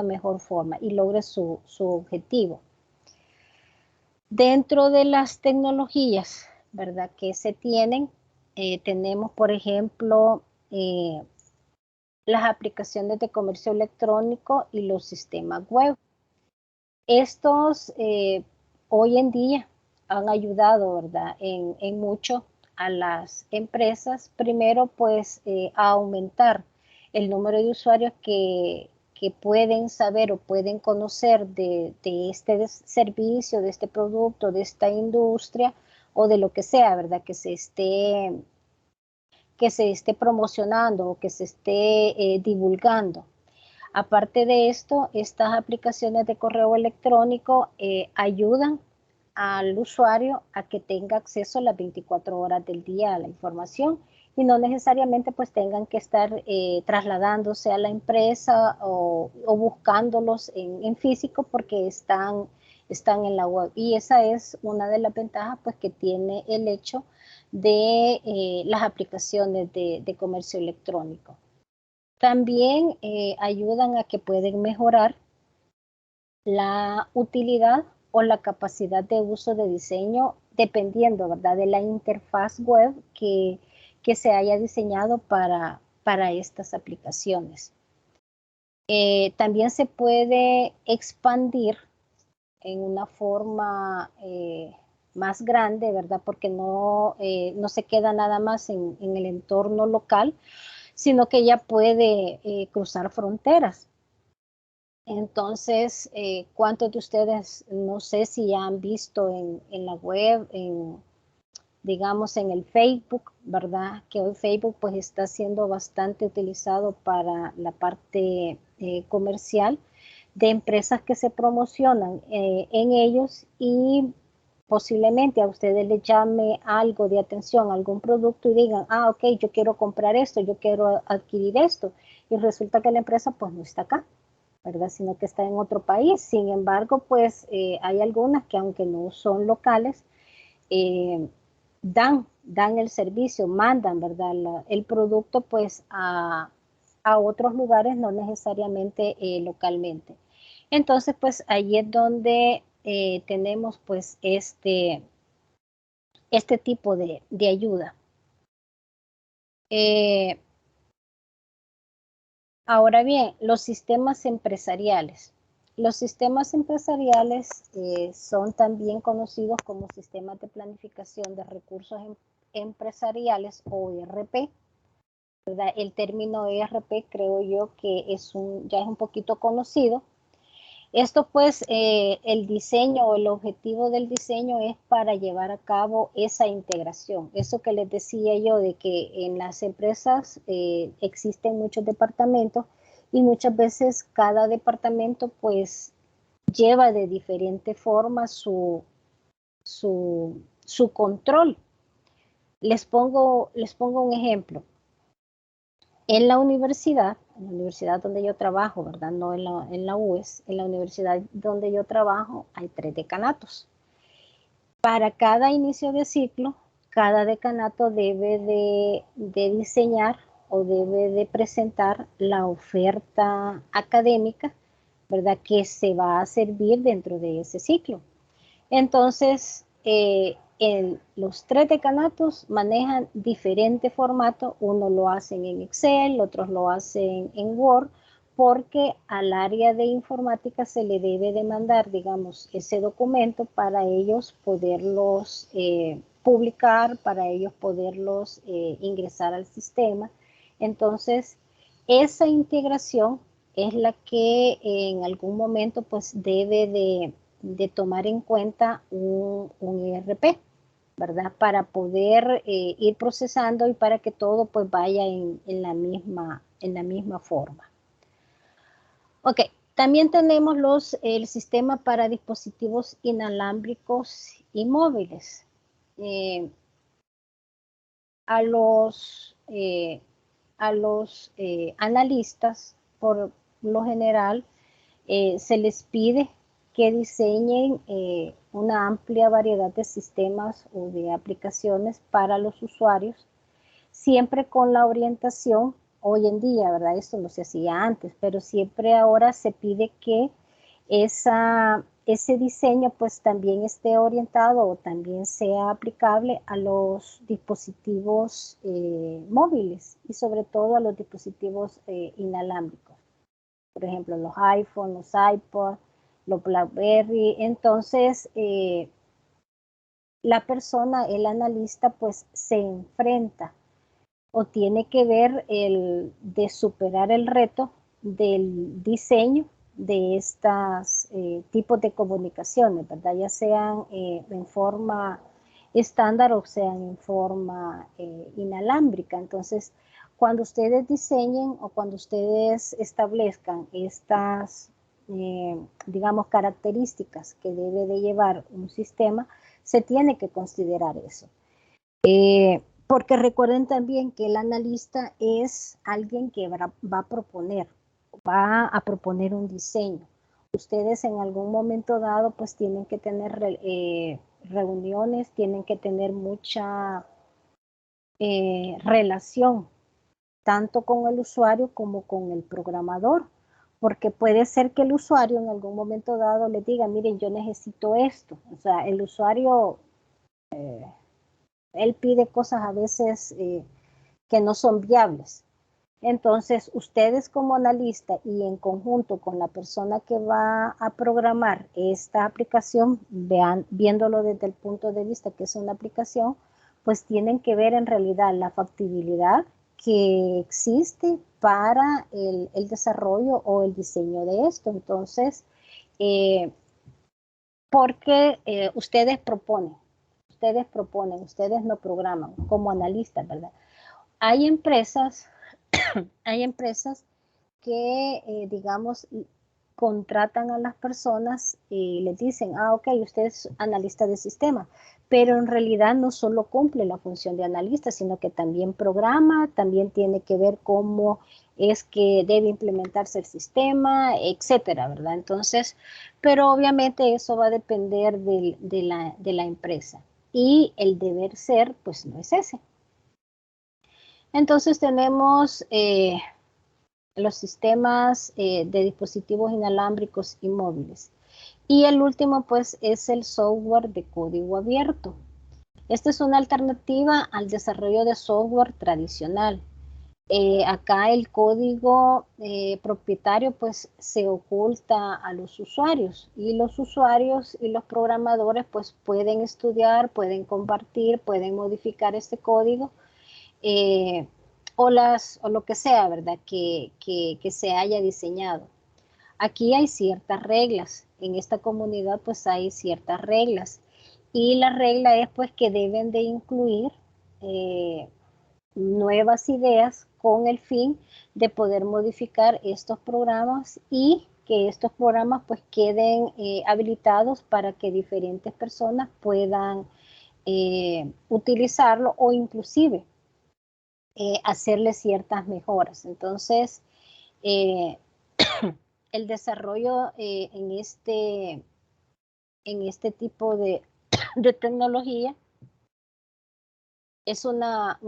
mejor forma y logre su objetivo. Dentro de las tecnologías, ¿verdad? Que se tienen, tenemos por ejemplo las aplicaciones de comercio electrónico y los sistemas web. Estos hoy en día han ayudado, ¿verdad? En mucho a las empresas, primero pues a aumentar el número de usuarios que pueden saber o pueden conocer de este servicio, de este producto, de esta industria o de lo que sea, ¿verdad? Que se esté promocionando o que se esté divulgando. Aparte de esto, estas aplicaciones de correo electrónico ayudan al usuario a que tenga acceso las 24 horas del día a la información y no necesariamente pues tengan que estar trasladándose a la empresa o buscándolos en físico porque están en la web. Y esa es una de las ventajas pues que tiene el hecho de las aplicaciones de comercio electrónico. También ayudan a que pueden mejorar la utilidad o la capacidad de uso de diseño dependiendo, ¿verdad? De la interfaz web que se haya diseñado para estas aplicaciones. También se puede expandir en una forma más grande, ¿verdad? Porque no se queda nada más en el entorno local, sino que ya puede cruzar fronteras. Entonces, ¿cuántos de ustedes, no sé si ya han visto en la web, digamos en el Facebook, ¿verdad? Que hoy Facebook pues está siendo bastante utilizado para la parte comercial de empresas que se promocionan en ellos y posiblemente a ustedes les llame algo de atención, algún producto y digan, ah, ok, yo quiero comprar esto, yo quiero adquirir esto. Y resulta que la empresa pues no está acá, ¿verdad? Sino que está en otro país. Sin embargo, pues hay algunas que aunque no son locales, dan el servicio, mandan, ¿verdad? El producto pues a otros lugares, no necesariamente localmente. Entonces, pues ahí es donde tenemos pues este tipo de ayuda. Ahora bien, los sistemas empresariales. Los sistemas empresariales son también conocidos como sistemas de planificación de recursos empresariales o ERP. ¿verdad? El término ERP creo yo que ya es un poquito conocido. Esto pues, el diseño o el objetivo del diseño es para llevar a cabo esa integración. Eso que les decía yo de que en las empresas existen muchos departamentos y muchas veces cada departamento pues lleva de diferente forma su control. Les pongo un ejemplo. En la universidad donde yo trabajo, ¿verdad? No en la UES, en la universidad donde yo trabajo hay 3 decanatos. Para cada inicio de ciclo, cada decanato debe de diseñar o debe de presentar la oferta académica, ¿verdad? Que se va a servir dentro de ese ciclo. Entonces, en los 3 decanatos manejan diferentes formatos. Uno lo hacen en Excel, otros lo hacen en Word, porque al área de informática se le debe de mandar, digamos, ese documento para ellos poderlos publicar, para ellos poderlos ingresar al sistema. Entonces, esa integración es la que en algún momento pues debe de tomar en cuenta un ERP, ¿verdad? Para poder ir procesando y para que todo pues vaya en la misma forma. Ok, también tenemos el sistema para dispositivos inalámbricos y móviles. A los analistas, por lo general, se les pide que diseñen una amplia variedad de sistemas o de aplicaciones para los usuarios, siempre con la orientación, hoy en día, ¿verdad? Esto no se hacía antes, pero siempre ahora se pide que ese diseño pues también esté orientado o también sea aplicable a los dispositivos móviles y sobre todo a los dispositivos inalámbricos. Por ejemplo, los iPhone, los iPod, los BlackBerry. Entonces, la persona, el analista, pues se enfrenta o tiene que ver de superar el reto del diseño de estos tipos de comunicaciones, ¿verdad? Ya sean en forma estándar o sean en forma inalámbrica. Entonces, cuando ustedes diseñen o cuando ustedes establezcan estas, digamos, características que debe de llevar un sistema, se tiene que considerar eso. Porque recuerden también que el analista es alguien que va a proponer un diseño. Ustedes en algún momento dado pues tienen que tener reuniones, tienen que tener mucha relación, tanto con el usuario como con el programador, porque puede ser que el usuario en algún momento dado le diga, miren, yo necesito esto. O sea, el usuario él pide cosas a veces que no son viables. Entonces, ustedes como analista y en conjunto con la persona que va a programar esta aplicación, viéndolo desde el punto de vista que es una aplicación, pues tienen que ver en realidad la factibilidad que existe para el desarrollo o el diseño de esto. Entonces, porque ustedes proponen, ustedes no programan como analistas, ¿verdad? Hay empresas que, digamos, contratan a las personas y les dicen, ok, usted es analista de sistema, pero en realidad no solo cumple la función de analista, sino que también programa, también tiene que ver cómo es que debe implementarse el sistema, etcétera, ¿verdad? Entonces, pero obviamente eso va a depender de la empresa y el deber ser, pues no es ese. Entonces tenemos los sistemas de dispositivos inalámbricos y móviles. Y el último, pues, es el software de código abierto. Esta es una alternativa al desarrollo de software tradicional. Acá el código propietario, pues, se oculta a los usuarios y los usuarios y los programadores, pues, pueden estudiar, pueden compartir, pueden modificar este código o lo que sea, ¿verdad? Que se haya diseñado. Aquí hay ciertas reglas, en esta comunidad pues hay ciertas reglas y la regla es pues que deben de incluir nuevas ideas con el fin de poder modificar estos programas y que estos programas pues queden habilitados para que diferentes personas puedan utilizarlo o inclusive hacerle ciertas mejoras. Entonces, eh, el desarrollo en este tipo de tecnología es una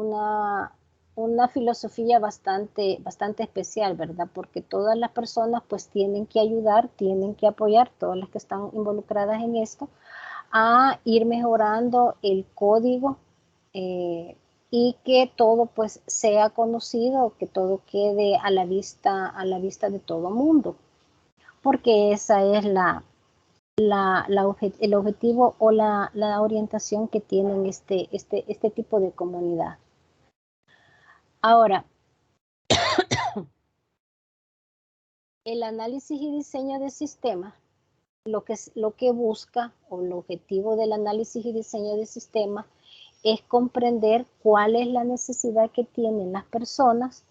filosofía bastante especial, ¿verdad? Porque todas las personas pues tienen que ayudar, tienen que apoyar, todas las que están involucradas en esto, a ir mejorando el código y que todo pues sea conocido, que todo quede a la vista de todo mundo, porque esa es el objetivo o la orientación que tienen este tipo de comunidad. Ahora, el análisis y diseño de sistemas, lo que busca o el objetivo del análisis y diseño de sistemas es comprender cuál es la necesidad que tienen las personas,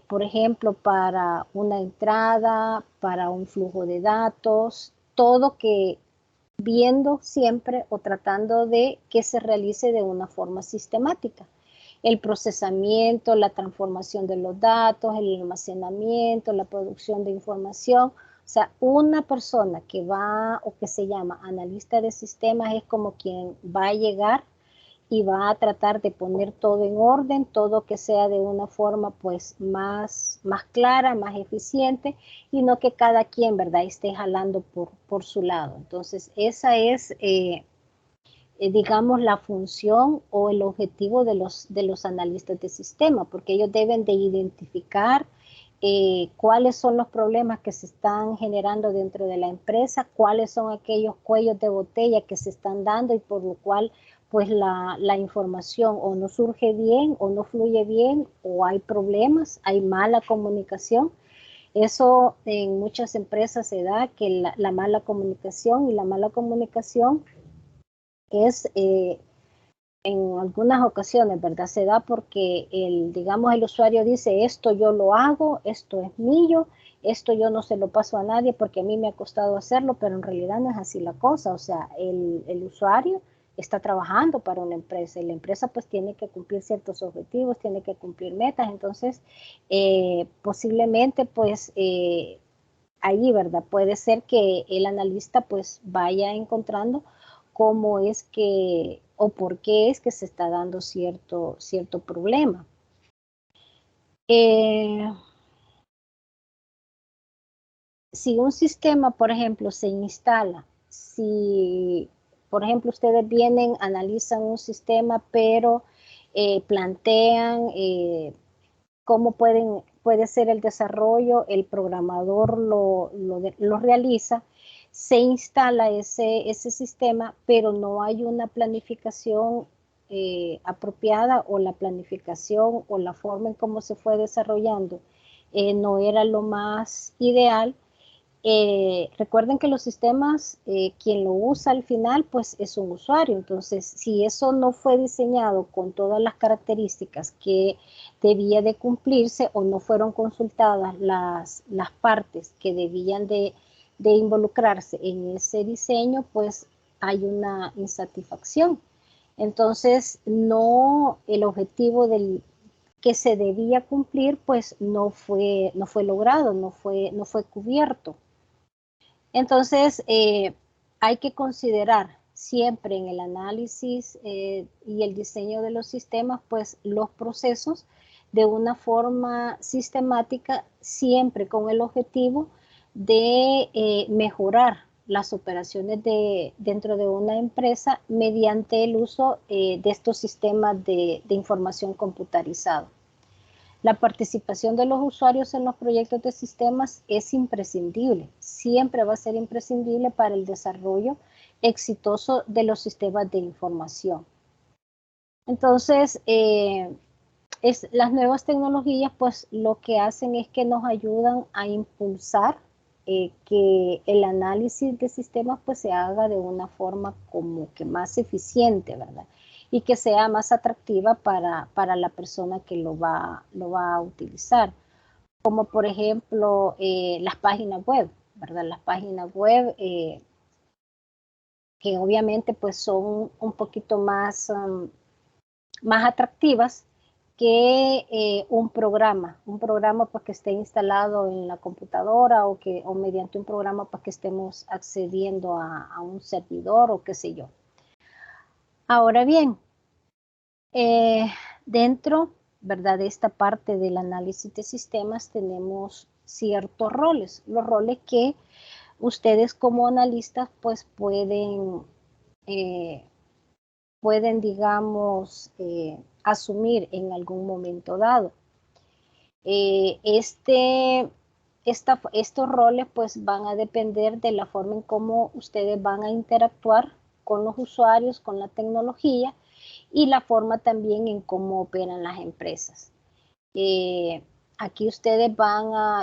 por ejemplo, para una entrada, para un flujo de datos, todo que viendo siempre o tratando de que se realice de una forma sistemática. El procesamiento, la transformación de los datos, el almacenamiento, la producción de información. O sea, una persona que va o que se llama analista de sistemas es como quien va a llegar y va a tratar de poner todo en orden, todo que sea de una forma pues más clara, más eficiente y no que cada quien, ¿verdad?, esté jalando por su lado. Entonces, esa es, digamos, la función o el objetivo de los analistas de sistema, porque ellos deben de identificar cuáles son los problemas que se están generando dentro de la empresa, cuáles son aquellos cuellos de botella que se están dando y por lo cual pues la información o no surge bien o no fluye bien o hay problemas, hay mala comunicación. Eso en muchas empresas se da que la mala comunicación y la mala comunicación es en algunas ocasiones, ¿verdad? Se da porque digamos, el usuario dice, esto yo lo hago, esto es mío, esto yo no se lo paso a nadie porque a mí me ha costado hacerlo, pero en realidad no es así la cosa. O sea, el usuario está trabajando para una empresa y la empresa pues tiene que cumplir ciertos objetivos, tiene que cumplir metas, entonces posiblemente pues allí, ¿verdad? Puede ser que el analista pues vaya encontrando cómo es que o por qué es que se está dando cierto problema. Si un sistema, por ejemplo, se instala, si, por ejemplo, ustedes vienen, analizan un sistema, pero plantean cómo puede ser el desarrollo, el programador lo realiza, se instala ese sistema, pero no hay una planificación apropiada o la planificación o la forma en cómo se fue desarrollando no era lo más ideal. Recuerden que los sistemas, quien lo usa al final, pues es un usuario. Entonces, si eso no fue diseñado con todas las características que debía de cumplirse o no fueron consultadas las partes que debían de involucrarse en ese diseño, pues hay una insatisfacción. Entonces, no el objetivo que se debía cumplir, pues no fue logrado, no fue cubierto. Entonces, hay que considerar siempre en el análisis y el diseño de los sistemas, pues los procesos de una forma sistemática, siempre con el objetivo de mejorar las operaciones dentro de una empresa mediante el uso de estos sistemas de información computarizado. La participación de los usuarios en los proyectos de sistemas es imprescindible, siempre va a ser imprescindible para el desarrollo exitoso de los sistemas de información. Entonces, las nuevas tecnologías pues lo que hacen es que nos ayudan a impulsar que el análisis de sistemas pues se haga de una forma como que más eficiente, ¿verdad? Y que sea más atractiva para la persona que lo va a utilizar. Como por ejemplo las páginas web, ¿verdad? Las páginas web que obviamente pues son un poquito más atractivas que un programa pues que esté instalado en la computadora o mediante un programa pues que estemos accediendo a un servidor o qué sé yo. Ahora bien, dentro, ¿verdad?, de esta parte del análisis de sistemas tenemos ciertos roles, los roles que ustedes como analistas pues pueden digamos, asumir en algún momento dado. Estos roles pues van a depender de la forma en cómo ustedes van a interactuar con los usuarios, con la tecnología y la forma también en cómo operan las empresas. Aquí ustedes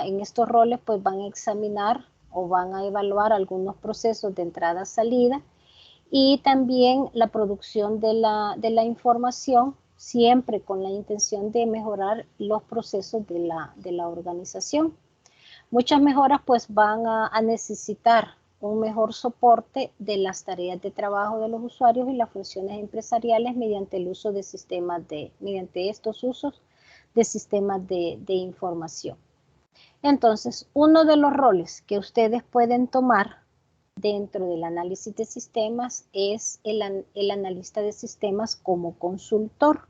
en estos roles pues van a examinar o van a evaluar algunos procesos de entrada-salida y también la producción de la información, siempre con la intención de mejorar los procesos de la organización. Muchas mejoras pues van a necesitar un mejor soporte de las tareas de trabajo de los usuarios y las funciones empresariales mediante el uso de mediante estos usos de sistemas de información. Entonces, uno de los roles que ustedes pueden tomar dentro del análisis de sistemas es el analista de sistemas como consultor.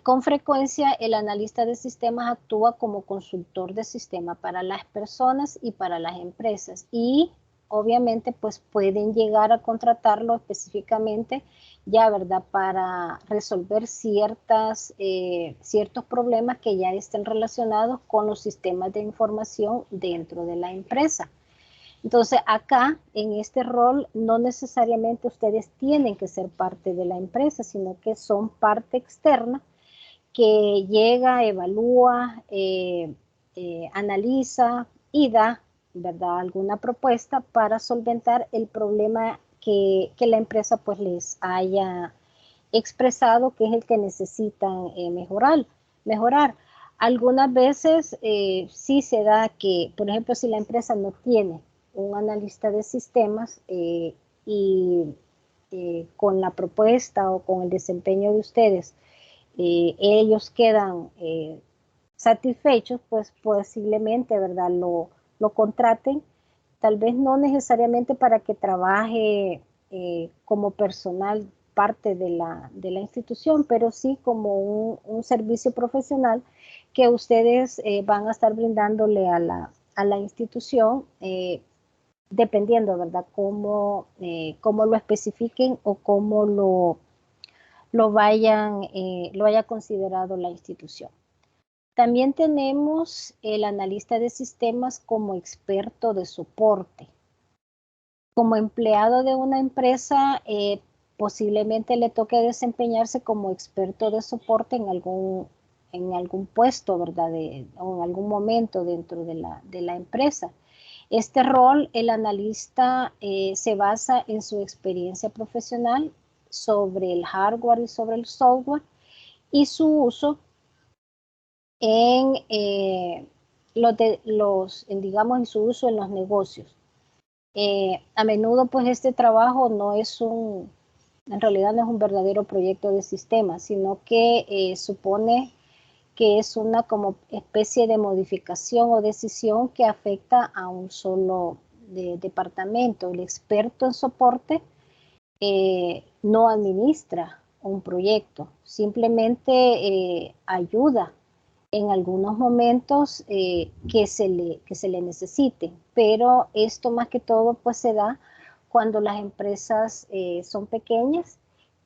Con frecuencia, el analista de sistemas actúa como consultor de sistema para las personas y para las empresas y obviamente pues pueden llegar a contratarlo específicamente ya, ¿verdad?, para resolver ciertos problemas que ya estén relacionados con los sistemas de información dentro de la empresa. Entonces, acá, en este rol, no necesariamente ustedes tienen que ser parte de la empresa, sino que son parte externa que llega, evalúa, analiza y da, ¿verdad?, alguna propuesta para solventar el problema que la empresa pues les haya expresado, que es el que necesitan mejorar. Algunas veces sí se da que, por ejemplo, si la empresa no tiene un analista de sistemas y con la propuesta o con el desempeño de ustedes, ellos quedan satisfechos, pues posiblemente, ¿verdad?, lo contraten, tal vez no necesariamente para que trabaje como personal parte de la institución, pero sí como un servicio profesional que ustedes van a estar brindándole a la institución, dependiendo, ¿verdad?, cómo lo especifiquen o cómo lo haya considerado la institución. También tenemos el analista de sistemas como experto de soporte. Como empleado de una empresa, posiblemente le toque desempeñarse como experto de soporte en algún puesto, ¿verdad?, o en algún momento dentro de la empresa. Este rol, el analista se basa en su experiencia profesional sobre el hardware y sobre el software y su uso en digamos, en su uso en los negocios. A menudo, pues, este trabajo en realidad no es un verdadero proyecto de sistema, sino que supone que es una como especie de modificación o decisión que afecta a un solo departamento. El experto en soporte no administra un proyecto, simplemente ayuda en algunos momentos que se le necesite, pero esto más que todo pues se da cuando las empresas son pequeñas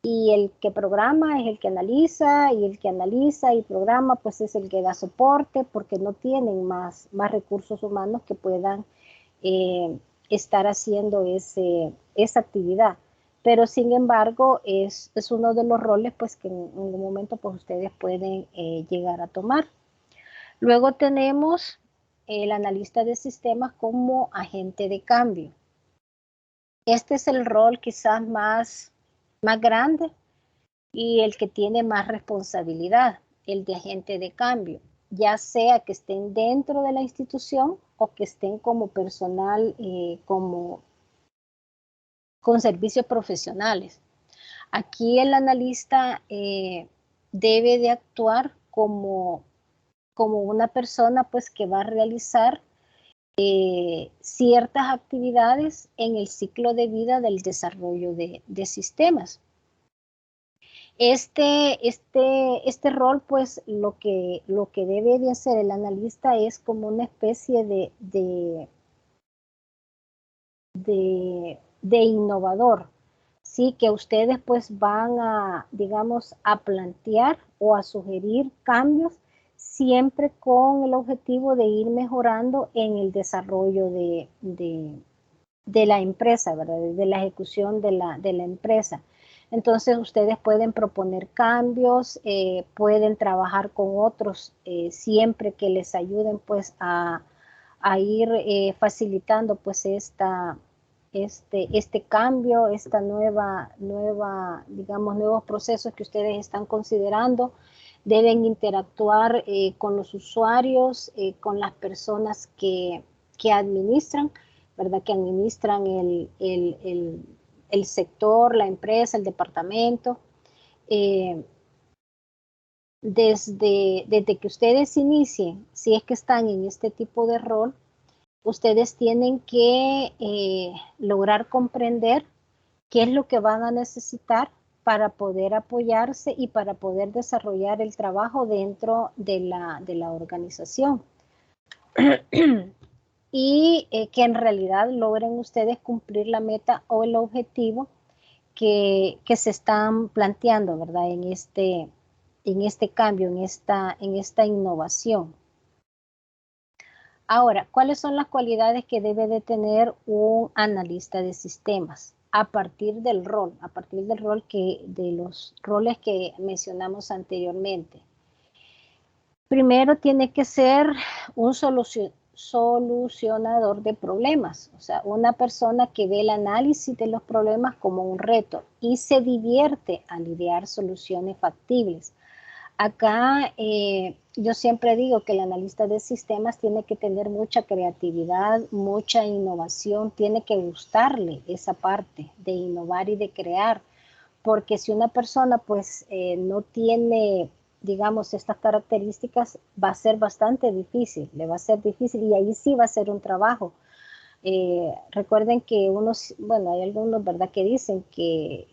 y el que programa es el que analiza y el que analiza y programa pues es el que da soporte porque no tienen más recursos humanos que puedan estar haciendo esa actividad. pero sin embargo es uno de los roles pues que en algún momento pues ustedes pueden llegar a tomar. Luego tenemos el analista de sistemas como agente de cambio. Este es el rol quizás más grande y el que tiene más responsabilidad, el de agente de cambio, ya sea que estén dentro de la institución o que estén como personal, con servicios profesionales. Aquí el analista debe de actuar como una persona pues que va a realizar ciertas actividades en el ciclo de vida del desarrollo de sistemas. Este rol, pues, lo que debe de hacer el analista es como una especie de innovador, ¿sí? Que ustedes pues van a, digamos, a plantear o a sugerir cambios siempre con el objetivo de ir mejorando en el desarrollo de la empresa, ¿verdad? De la ejecución de la empresa. Entonces ustedes pueden proponer cambios, pueden trabajar con otros siempre que les ayuden pues a ir facilitando pues este cambio, esta digamos, nuevos procesos que ustedes están considerando. Deben interactuar con los usuarios, con las personas que administran, ¿verdad? Que administran el sector, la empresa, el departamento. Desde que ustedes inicien, si es que están en este tipo de rol, ustedes tienen que lograr comprender qué es lo que van a necesitar para poder apoyarse y para poder desarrollar el trabajo dentro de la organización. Y que en realidad logren ustedes cumplir la meta o el objetivo que se están planteando, ¿verdad? En este cambio, en esta innovación. Ahora, ¿cuáles son las cualidades que debe de tener un analista de sistemas? A partir del rol, de los roles que mencionamos anteriormente. Primero tiene que ser un solucionador de problemas, o sea, una persona que ve el análisis de los problemas como un reto y se divierte al idear soluciones factibles. Acá yo siempre digo que el analista de sistemas tiene que tener mucha creatividad, mucha innovación, tiene que gustarle esa parte de innovar y de crear, porque si una persona pues no tiene, digamos, estas características, va a ser bastante difícil, le va a ser difícil y ahí sí va a ser un trabajo. Recuerden que bueno, hay algunos, ¿verdad?, que dicen que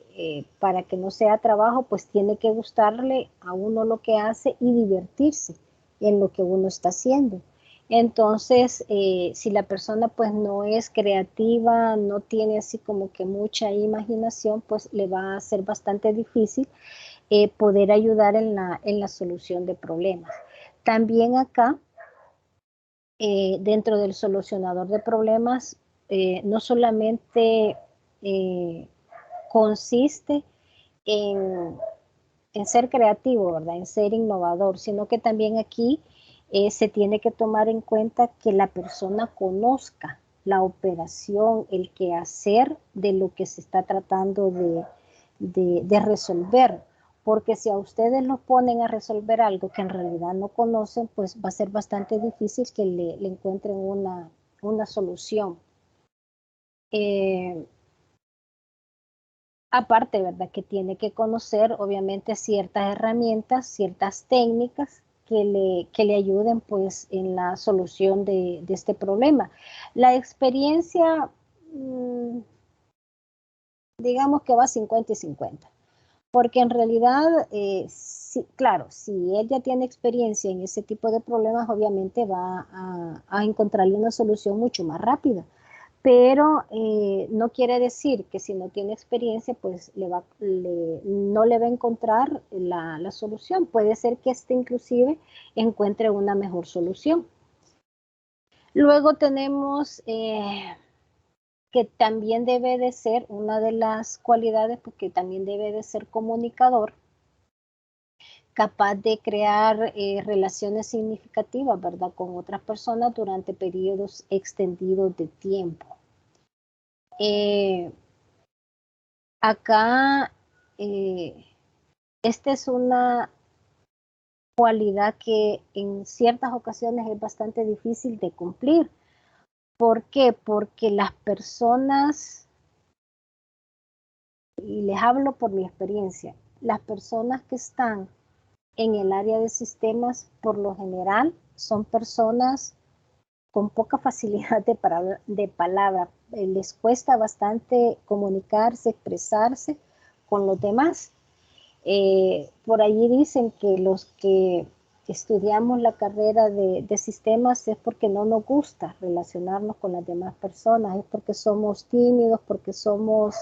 para que no sea trabajo, pues tiene que gustarle a uno lo que hace y divertirse en lo que uno está haciendo. Entonces, si la persona pues no es creativa, no tiene así como que mucha imaginación, pues le va a ser bastante difícil poder ayudar en la solución de problemas. También acá, dentro del solucionador de problemas, no solamente consiste en ser creativo, ¿verdad? En ser innovador, sino que también aquí se tiene que tomar en cuenta que la persona conozca la operación, el quehacer de lo que se está tratando de resolver. Porque si a ustedes los ponen a resolver algo que en realidad no conocen, pues va a ser bastante difícil que le encuentren una solución. Aparte, ¿verdad? Que tiene que conocer, obviamente, ciertas herramientas, ciertas técnicas que le ayuden, pues, en la solución de este problema. La experiencia, digamos que va 50 y 50, porque en realidad, sí, claro, si él ya tiene experiencia en ese tipo de problemas, obviamente va a encontrarle una solución mucho más rápida. Pero no quiere decir que si no tiene experiencia, pues no le va a encontrar la solución. Puede ser que inclusive encuentre una mejor solución. Luego tenemos que también debe de ser una de las cualidades, porque también debe de ser comunicador, capaz de crear relaciones significativas, ¿verdad?, con otras personas durante periodos extendidos de tiempo. Acá, esta es una cualidad que en ciertas ocasiones es bastante difícil de cumplir. ¿Por qué? Porque las personas, y les hablo por mi experiencia, las personas que están en el área de sistemas, por lo general, son personas con poca facilidad de palabra. Les cuesta bastante comunicarse, expresarse con los demás. Por allí dicen que los que estudiamos la carrera de sistemas es porque no nos gusta relacionarnos con las demás personas, es porque somos tímidos, porque somos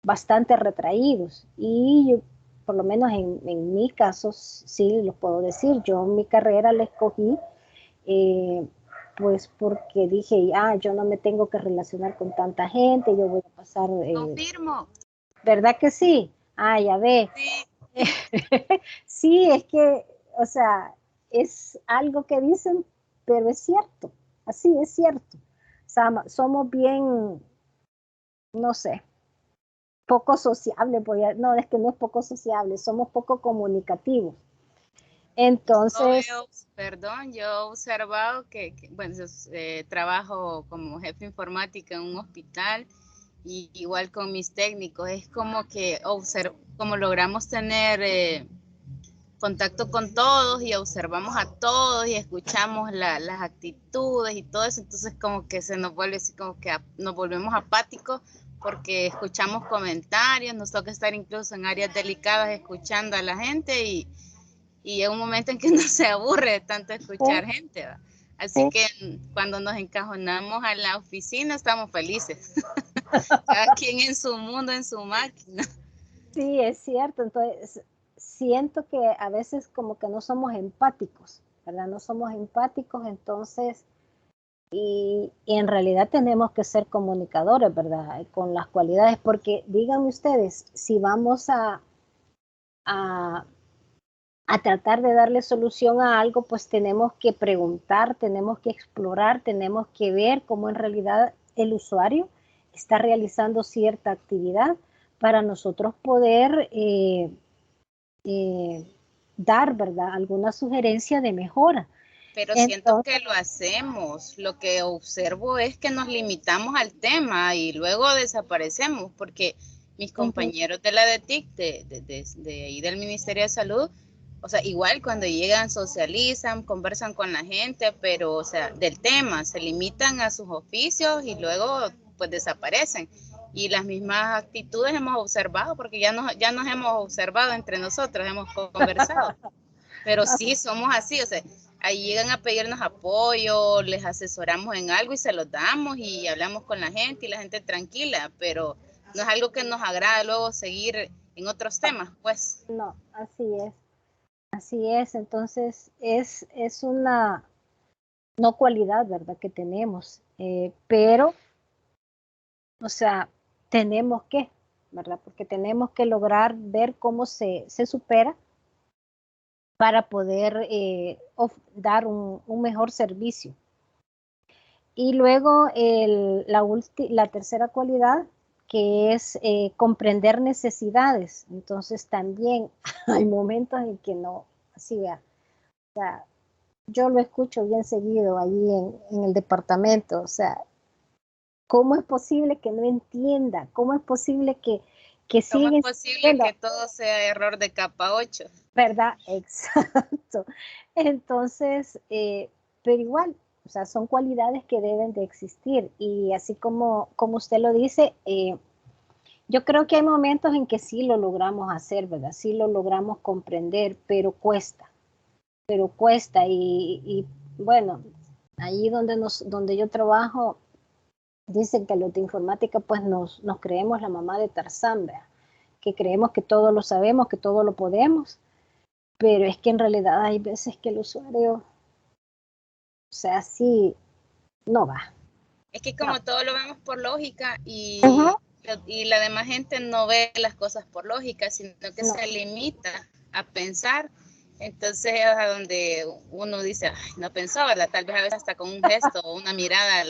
bastante retraídos. Y yo, por lo menos en mi caso, sí lo puedo decir, yo mi carrera la escogí pues porque dije, yo no me tengo que relacionar con tanta gente, yo voy a pasar... Confirmo. ¿Verdad que sí? Ya ve. Sí. Sí, es que, o sea, es algo que dicen, pero es cierto, así es cierto. O sea, somos bien, no sé, poco sociables, no, es que no es poco sociable, somos poco comunicativos. Entonces... Perdón, yo he observado bueno, yo trabajo como jefe informática en un hospital y igual con mis técnicos, es como que como logramos tener contacto con todos y observamos a todos y escuchamos las actitudes y todo eso, entonces como que se nos vuelve así como que nos volvemos apáticos porque escuchamos comentarios, nos toca estar incluso en áreas delicadas escuchando a la gente y es un momento en que uno se aburre de tanto escuchar gente, ¿va? Así que cuando nos encajonamos a la oficina estamos felices. Cada quien en su mundo, en su máquina. Sí, es cierto. Entonces, siento que a veces como que no somos empáticos, ¿verdad? No somos empáticos, entonces, y en realidad tenemos que ser comunicadores, ¿verdad? Con las cualidades, porque díganme ustedes, si vamos a tratar de darle solución a algo, pues tenemos que preguntar, tenemos que explorar, tenemos que ver cómo en realidad el usuario está realizando cierta actividad para nosotros poder dar, ¿verdad?, alguna sugerencia de mejora. Pero siento Entonces, que lo hacemos. Lo que observo es que nos limitamos al tema y luego desaparecemos, porque mis compañeros de la DETIC, de ahí del Ministerio de Salud, o sea, igual cuando llegan socializan, conversan con la gente, pero, o sea, del tema, se limitan a sus oficios y luego pues desaparecen. Y las mismas actitudes hemos observado, porque ya nos hemos observado entre nosotros, hemos conversado. Pero sí, somos así, o sea, ahí llegan a pedirnos apoyo, les asesoramos en algo y se los damos y hablamos con la gente y la gente tranquila, pero no es algo que nos agrada luego seguir en otros temas, pues. no, así es, entonces es una no cualidad, ¿verdad?, que tenemos, pero, o sea, tenemos que, ¿verdad?, porque tenemos que lograr ver cómo se supera para poder dar un mejor servicio. Y luego la tercera cualidad, que es comprender necesidades. Entonces también hay momentos en que no, así vea, o sea, yo lo escucho bien seguido allí en el departamento, o sea, ¿cómo es posible que no entienda? ¿Cómo es posible que ¿Cómo es siga posible insistiendo? que todo sea error de capa 8? ¿Verdad? Exacto. Entonces, pero igual, o sea, son cualidades que deben de existir y así como usted lo dice, yo creo que hay momentos en que sí lo logramos hacer, ¿verdad? Sí lo logramos comprender, pero cuesta y bueno, ahí donde yo trabajo, dicen que los de informática pues nos creemos la mamá de Tarzán, ¿verdad? Que creemos que todo lo sabemos, que todo lo podemos, pero es que en realidad hay veces que el usuario, o sea, sí, no va. Es que como todo lo vemos por lógica y la demás gente no ve las cosas por lógica, sino que se limita a pensar. Entonces es a donde uno dice, ay, no pensó, ¿verdad? Tal vez a veces hasta con un gesto o una mirada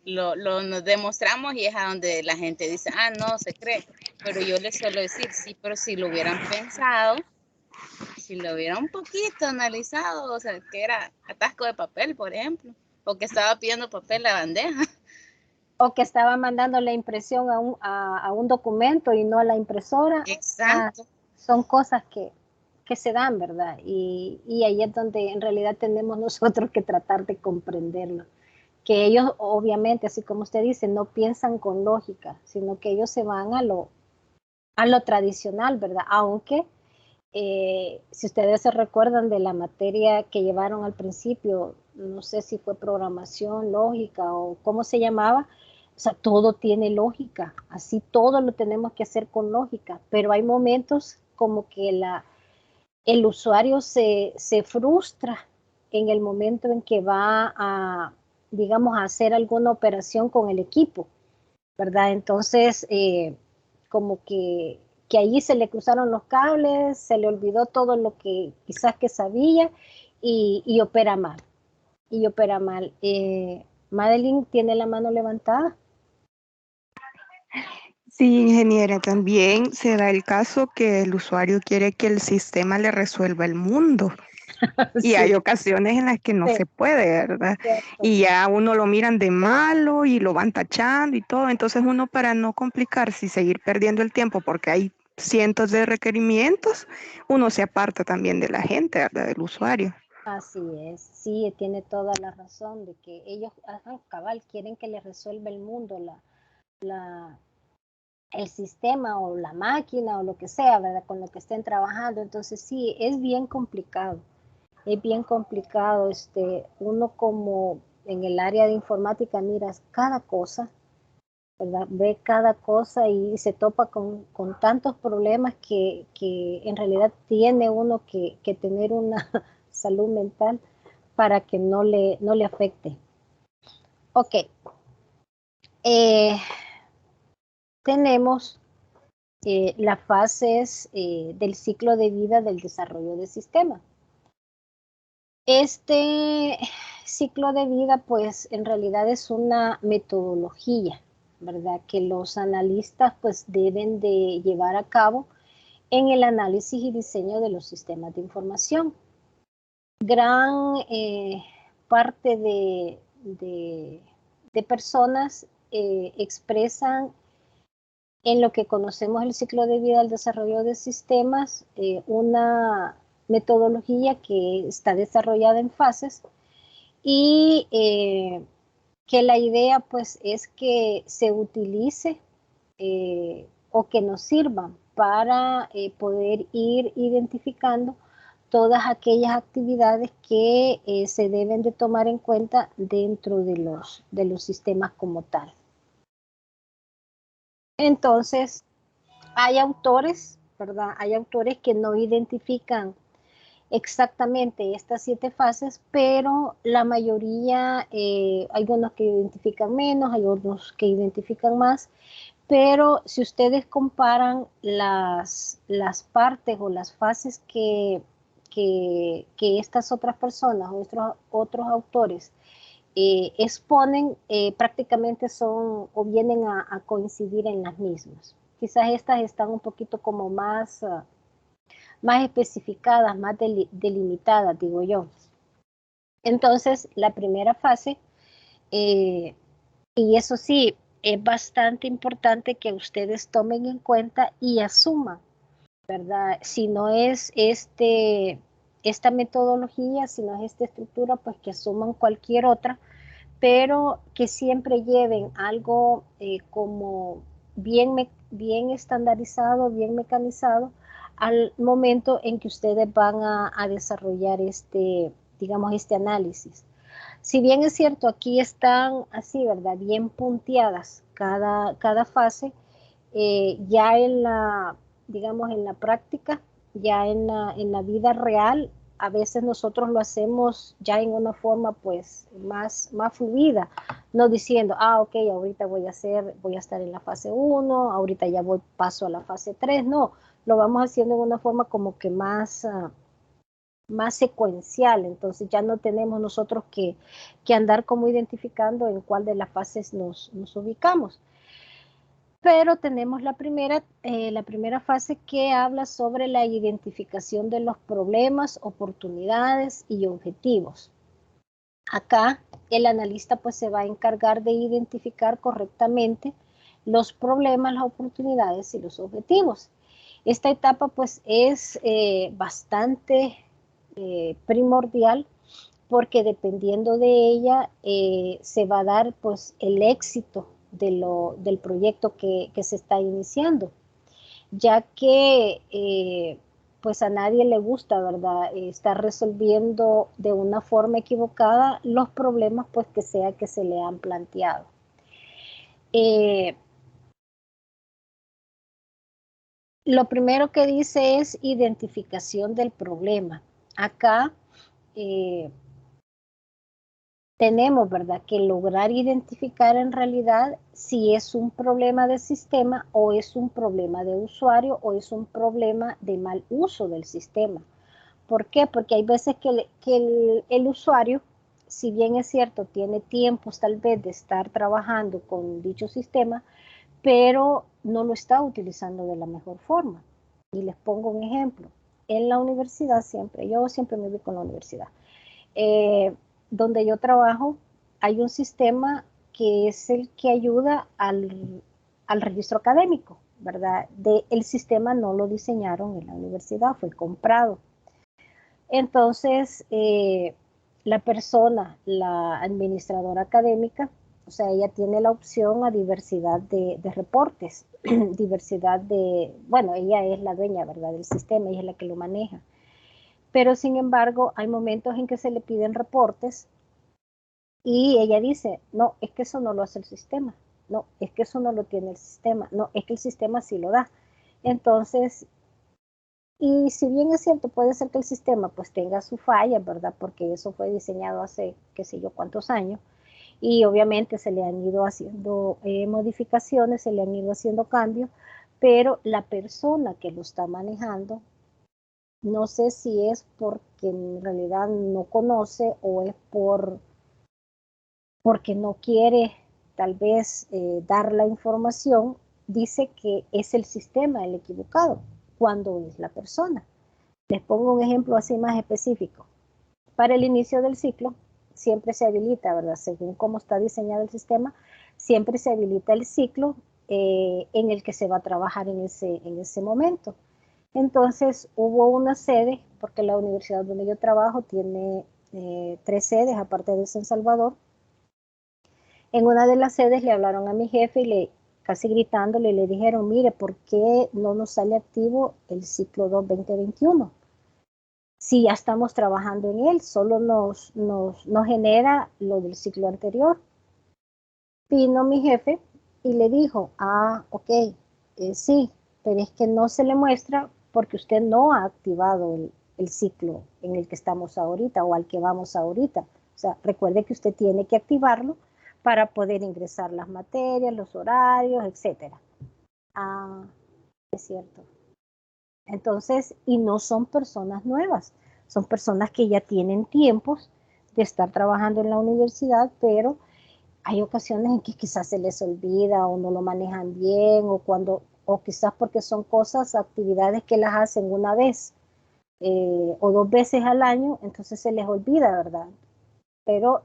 nos demostramos y es a donde la gente dice, ah, no, se cree. Pero yo les suelo decir, sí, pero si lo hubieran pensado, si lo hubieran un poquito analizado, o sea, que era atasco de papel, por ejemplo, o que estaba pidiendo papel a la bandeja. O que estaba mandando la impresión a un documento y no a la impresora. Exacto. Son cosas que se dan, ¿verdad? Y ahí es donde en realidad tenemos nosotros que tratar de comprenderlo. Que ellos obviamente, así como usted dice, no piensan con lógica, sino que ellos se van a lo tradicional, ¿verdad? Aunque si ustedes se recuerdan de la materia que llevaron al principio, no sé si fue programación, lógica o cómo se llamaba, o sea, todo tiene lógica, así todo lo tenemos que hacer con lógica, pero hay momentos como que el usuario se frustra en el momento en que va a, digamos, a hacer alguna operación con el equipo, ¿verdad? Entonces, como que allí se le cruzaron los cables, se le olvidó todo lo que quizás que sabía y opera mal. Y opera mal. Madeline tiene la mano levantada. Sí, ingeniera, también se da el caso que el usuario quiere que el sistema le resuelva el mundo. Y Sí, hay ocasiones en las que no sí, se puede, ¿verdad? cierto. Y ya uno lo miran de malo y lo van tachando y todo. Entonces uno, para no complicarse y seguir perdiendo el tiempo porque hay cientos de requerimientos, uno se aparta también de la gente, ¿verdad? Del usuario. Así es, sí, tiene toda la razón de que ellos, cabal, quieren que les resuelva el mundo, la, el sistema o la máquina o lo que sea, ¿verdad? Con lo que estén trabajando. Entonces sí, es bien complicado. Es bien complicado, uno como en el área de informática miras cada cosa, ¿verdad? Ve cada cosa y se topa con tantos problemas que en realidad tiene uno que tener una salud mental para que no le afecte. Ok, tenemos las fases del ciclo de vida del desarrollo de sistemas. Este ciclo de vida, pues en realidad es una metodología, ¿verdad? Que los analistas pues deben de llevar a cabo en el análisis y diseño de los sistemas de información. Gran parte de personas expresan en lo que conocemos el ciclo de vida del desarrollo de sistemas, una metodología que está desarrollada en fases y que la idea pues es que se utilice o que nos sirvan para poder ir identificando todas aquellas actividades que se deben de tomar en cuenta dentro de los sistemas como tal. Entonces, hay autores, ¿verdad? Hay autores que no identifican exactamente estas 7 fases, pero la mayoría, hay unos que identifican menos, hay otros que identifican más, pero si ustedes comparan las partes o las fases que estas otras personas, otros autores exponen, prácticamente son o vienen a coincidir en las mismas. Quizás estas están un poquito como más especificadas, más delimitadas, digo yo. Entonces, la primera fase, y eso sí, es bastante importante que ustedes tomen en cuenta y asuman, ¿verdad? Si no es esta metodología, si no es esta estructura, pues que asuman cualquier otra, pero que siempre lleven algo como bien estandarizado, bien mecanizado, al momento en que ustedes van a desarrollar digamos, este análisis. Si bien es cierto, aquí están así, ¿verdad? Bien punteadas cada fase, ya digamos, en la práctica, ya en la vida real, a veces nosotros lo hacemos ya en una forma pues más fluida, no diciendo, ok, ahorita voy a estar en la fase 1, ahorita ya paso a la fase 3, no, lo vamos haciendo en una forma como que más secuencial, entonces ya no tenemos nosotros que andar como identificando en cuál de las fases nos ubicamos. Pero tenemos la primera fase que habla sobre la identificación de los problemas, oportunidades y objetivos. Acá el analista pues se va a encargar de identificar correctamente los problemas, las oportunidades y los objetivos. Esta etapa pues es bastante primordial porque dependiendo de ella se va a dar pues el éxito del proyecto que se está iniciando, ya que pues a nadie le gusta, ¿verdad? Estar resolviendo de una forma equivocada los problemas pues que sea que se le han planteado. Lo primero que dice es identificación del problema. Acá tenemos, ¿verdad?, que lograr identificar en realidad si es un problema de sistema o es un problema de usuario o es un problema de mal uso del sistema. ¿Por qué? Porque hay veces que el usuario, si bien es cierto, tiene tiempos tal vez de estar trabajando con dicho sistema, pero no lo está utilizando de la mejor forma. Y les pongo un ejemplo. En la universidad yo siempre me ubico en la universidad. Donde yo trabajo, hay un sistema que es el que ayuda al registro académico, ¿verdad? El sistema no lo diseñaron en la universidad, fue comprado. Entonces, la persona, la administradora académica, o sea, ella tiene la opción a diversidad de reportes, bueno, ella es la dueña, ¿verdad?, del sistema, ella es la que lo maneja. Pero sin embargo, hay momentos en que se le piden reportes y ella dice, no, es que eso no lo hace el sistema, no, es que eso no lo tiene el sistema, no, es que el sistema sí lo da. Entonces, y si bien es cierto, puede ser que el sistema pues tenga su falla, ¿verdad? Porque eso fue diseñado hace qué sé yo cuántos años y obviamente se le han ido haciendo modificaciones, se le han ido haciendo cambios, pero la persona que lo está manejando, no sé si es porque en realidad no conoce o es porque no quiere tal vez dar la información, dice que es el sistema el equivocado, cuando es la persona. Les pongo un ejemplo así más específico. Para el inicio del ciclo, siempre se habilita, ¿verdad? Según cómo está diseñado el sistema, siempre se habilita el ciclo en el que se va a trabajar en ese momento. Entonces, hubo una sede, porque la universidad donde yo trabajo tiene 3 sedes, aparte de San Salvador. En una de las sedes le hablaron a mi jefe y casi gritándole, le dijeron, mire, ¿por qué no nos sale activo el ciclo 2 2021? Si ya estamos trabajando en él, solo nos genera lo del ciclo anterior. Vino mi jefe y le dijo, ok, sí, pero es que no se le muestra porque usted no ha activado el ciclo en el que estamos ahorita o al que vamos ahorita. O sea, recuerde que usted tiene que activarlo para poder ingresar las materias, los horarios, etcétera. Es cierto. Entonces, y no son personas nuevas, son personas que ya tienen tiempos de estar trabajando en la universidad, pero hay ocasiones en que quizás se les olvida o no lo manejan bien o quizás porque son actividades que las hacen una vez o 2 veces al año, entonces se les olvida, ¿verdad? Pero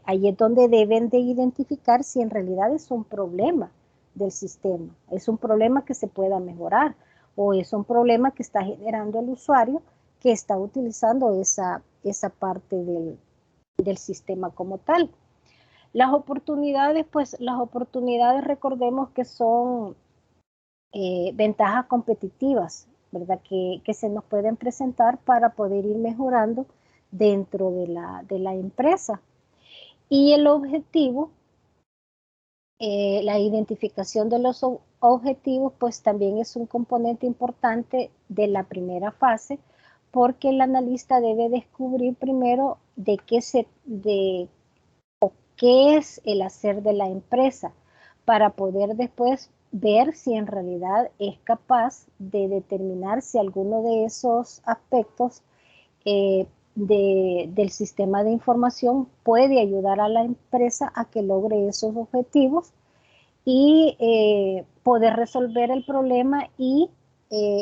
ahí es donde deben de identificar si en realidad es un problema del sistema, es un problema que se pueda mejorar o es un problema que está generando el usuario que está utilizando esa parte del sistema como tal. Las oportunidades, pues las oportunidades recordemos que son ventajas competitivas, ¿verdad? Que se nos pueden presentar para poder ir mejorando dentro de la empresa. Y el objetivo, la identificación de los objetivos, pues también es un componente importante de la primera fase, porque el analista debe descubrir primero qué es el hacer de la empresa para poder después ver si en realidad es capaz de determinar si alguno de esos aspectos del sistema de información puede ayudar a la empresa a que logre esos objetivos y poder resolver el problema y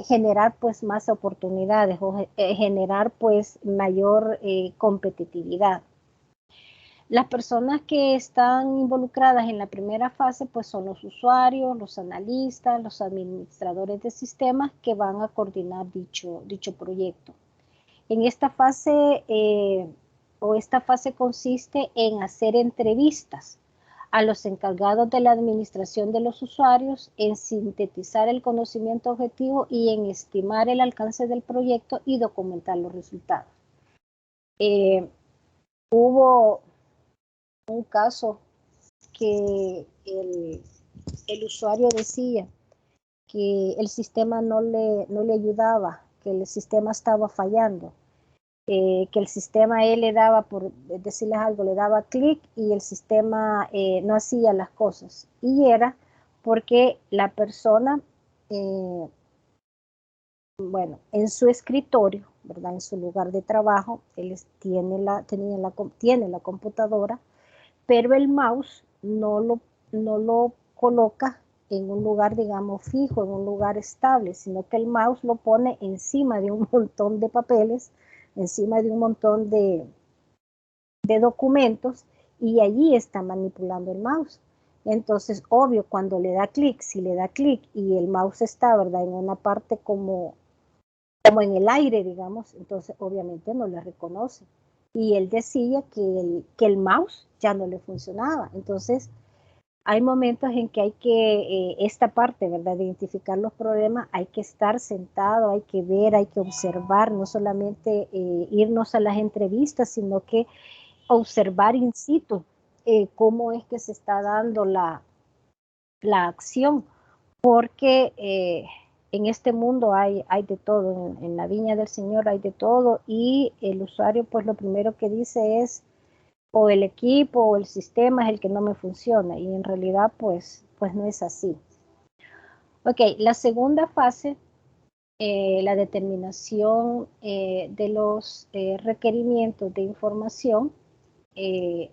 generar pues más oportunidades o generar pues mayor competitividad. Las personas que están involucradas en la primera fase pues son los usuarios, los analistas, los administradores de sistemas que van a coordinar dicho proyecto. En esta fase esta fase consiste en hacer entrevistas a los encargados de la administración de los usuarios, en sintetizar el conocimiento objetivo y en estimar el alcance del proyecto y documentar los resultados. Hubo un caso que el usuario decía que el sistema no le ayudaba, que el sistema estaba fallando, que el sistema él le daba, por decirles algo, le daba clic y el sistema no hacía las cosas. Y era porque la persona, bueno, en su escritorio, ¿verdad? En su lugar de trabajo, él tiene la computadora, pero el mouse no lo coloca en un lugar, digamos, fijo, en un lugar estable, sino que el mouse lo pone encima de un montón de papeles, encima de un montón de documentos, y allí está manipulando el mouse. Entonces, obvio, cuando le da clic, si le da clic y el mouse está, ¿verdad?, en una parte como en el aire, digamos, entonces obviamente no le reconoce. Y él decía que el mouse ya no le funcionaba. Entonces, hay momentos en que hay que, esta parte, ¿verdad?, de identificar los problemas, hay que estar sentado, hay que ver, hay que observar, no solamente irnos a las entrevistas, sino que observar in situ cómo es que se está dando la acción, porque en este mundo hay de todo, en la viña del Señor hay de todo, y el usuario pues lo primero que dice es o el equipo o el sistema es el que no me funciona, y en realidad pues no es así. Ok, la segunda fase, la determinación de los requerimientos de información.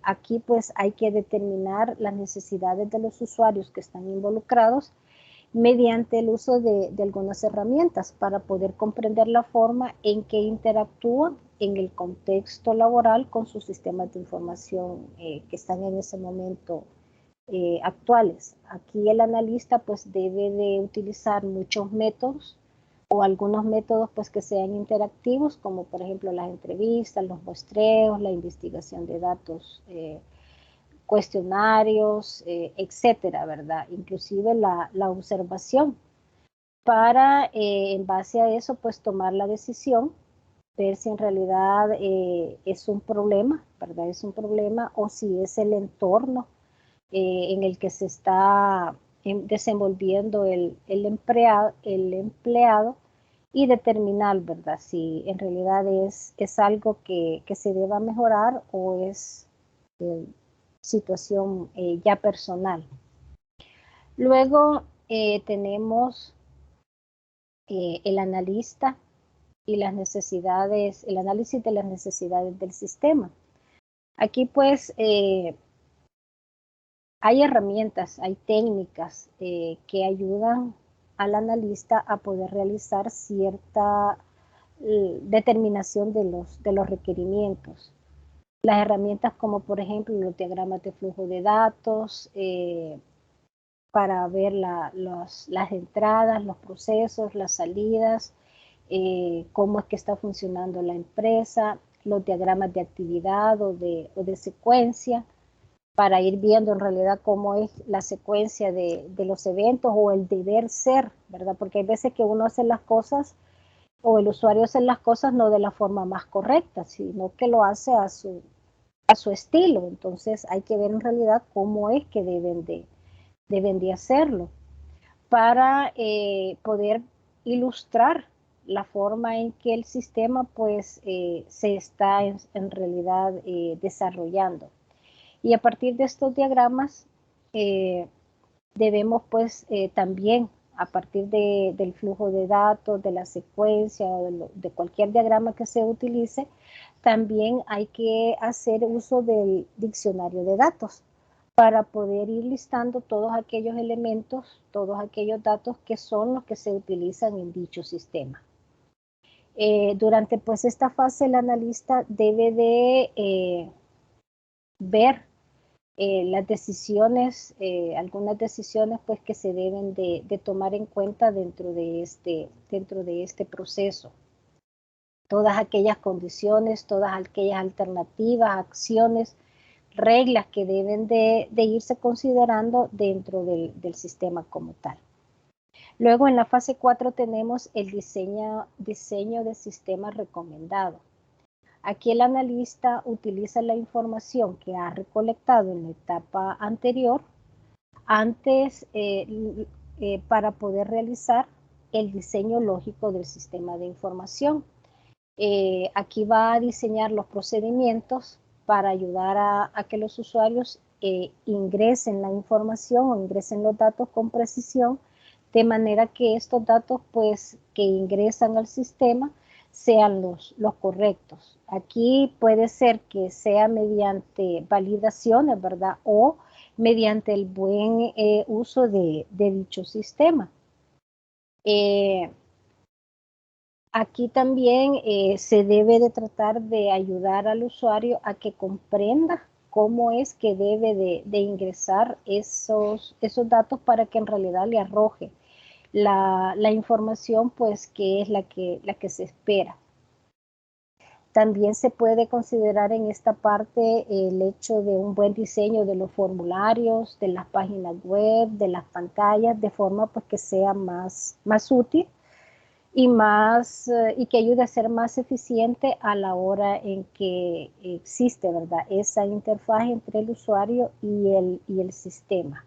Aquí pues hay que determinar las necesidades de los usuarios que están involucrados mediante el uso de algunas herramientas para poder comprender la forma en que interactúan en el contexto laboral con sus sistemas de información que están en ese momento actuales. Aquí el analista pues debe de utilizar muchos métodos o algunos métodos pues que sean interactivos, como por ejemplo las entrevistas, los muestreos, la investigación de datos, cuestionarios, etcétera, ¿verdad? Inclusive la observación para, en base a eso, pues tomar la decisión, ver si en realidad es un problema, ¿verdad? Es un problema, o si es el entorno en el que se está desenvolviendo el empleado, y determinar, ¿verdad?, si en realidad es algo que se deba mejorar o es situación ya personal. Luego tenemos el analista y las necesidades, el análisis de las necesidades del sistema. Aquí pues hay herramientas, hay técnicas que ayudan al analista a poder realizar cierta determinación de los requerimientos. Las herramientas como por ejemplo los diagramas de flujo de datos, para ver las entradas, los procesos, las salidas, cómo es que está funcionando la empresa, los diagramas de actividad o de secuencia, para ir viendo en realidad cómo es la secuencia de los eventos o el deber ser, ¿verdad? Porque hay veces que uno hace las cosas o el usuario hace las cosas no de la forma más correcta, sino que lo hace a su estilo. Entonces hay que ver en realidad cómo es que deben de hacerlo para poder ilustrar la forma en que el sistema pues se está en realidad desarrollando. Y a partir de estos diagramas debemos pues también a partir del flujo de datos, de la secuencia o de cualquier diagrama que se utilice, también hay que hacer uso del diccionario de datos para poder ir listando todos aquellos elementos, todos aquellos datos que son los que se utilizan en dicho sistema. Durante pues esta fase el analista debe de ver las decisiones, algunas decisiones pues que se deben de tomar en cuenta dentro de este proceso. Todas aquellas condiciones, todas aquellas alternativas, acciones, reglas que deben de irse considerando dentro del sistema como tal. Luego en la fase 4 tenemos el diseño de sistema recomendado. Aquí el analista utiliza la información que ha recolectado en la etapa anterior para poder realizar el diseño lógico del sistema de información. Aquí va a diseñar los procedimientos para ayudar a que los usuarios ingresen la información o ingresen los datos con precisión, de manera que estos datos pues que ingresan al sistema sean los correctos. Aquí puede ser que sea mediante validaciones, ¿verdad? O mediante el buen uso de dicho sistema. Aquí también se debe de tratar de ayudar al usuario a que comprenda cómo es que debe de ingresar esos datos para que en realidad le arroje la información pues que es la que se espera. También se puede considerar en esta parte el hecho de un buen diseño de los formularios, de las páginas web, de las pantallas, de forma pues que sea más útil y que ayude a ser más eficiente a la hora en que existe, ¿verdad? Esa interfaz entre el usuario y el sistema.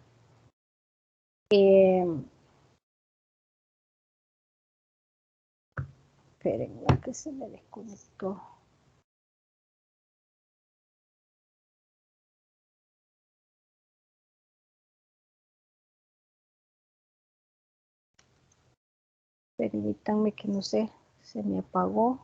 Esperen, que se me desconectó. Permítanme que no sé, se me apagó.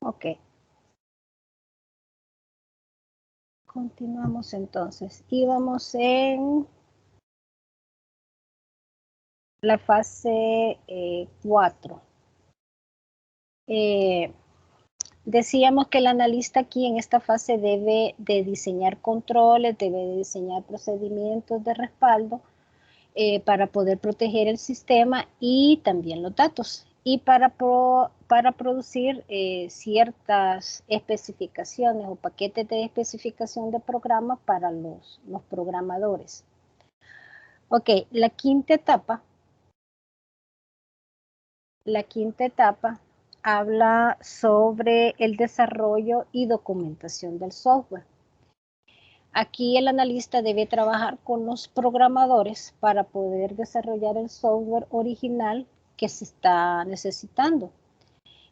Ok. Continuamos entonces. Íbamos en la fase 4. Decíamos que el analista aquí en esta fase debe de diseñar controles, debe de diseñar procedimientos de respaldo para poder proteger el sistema y también los datos. Y para producir ciertas especificaciones o paquetes de especificación de programa para los programadores. Ok, la quinta etapa habla sobre el desarrollo y documentación del software. Aquí el analista debe trabajar con los programadores para poder desarrollar el software original que se está necesitando.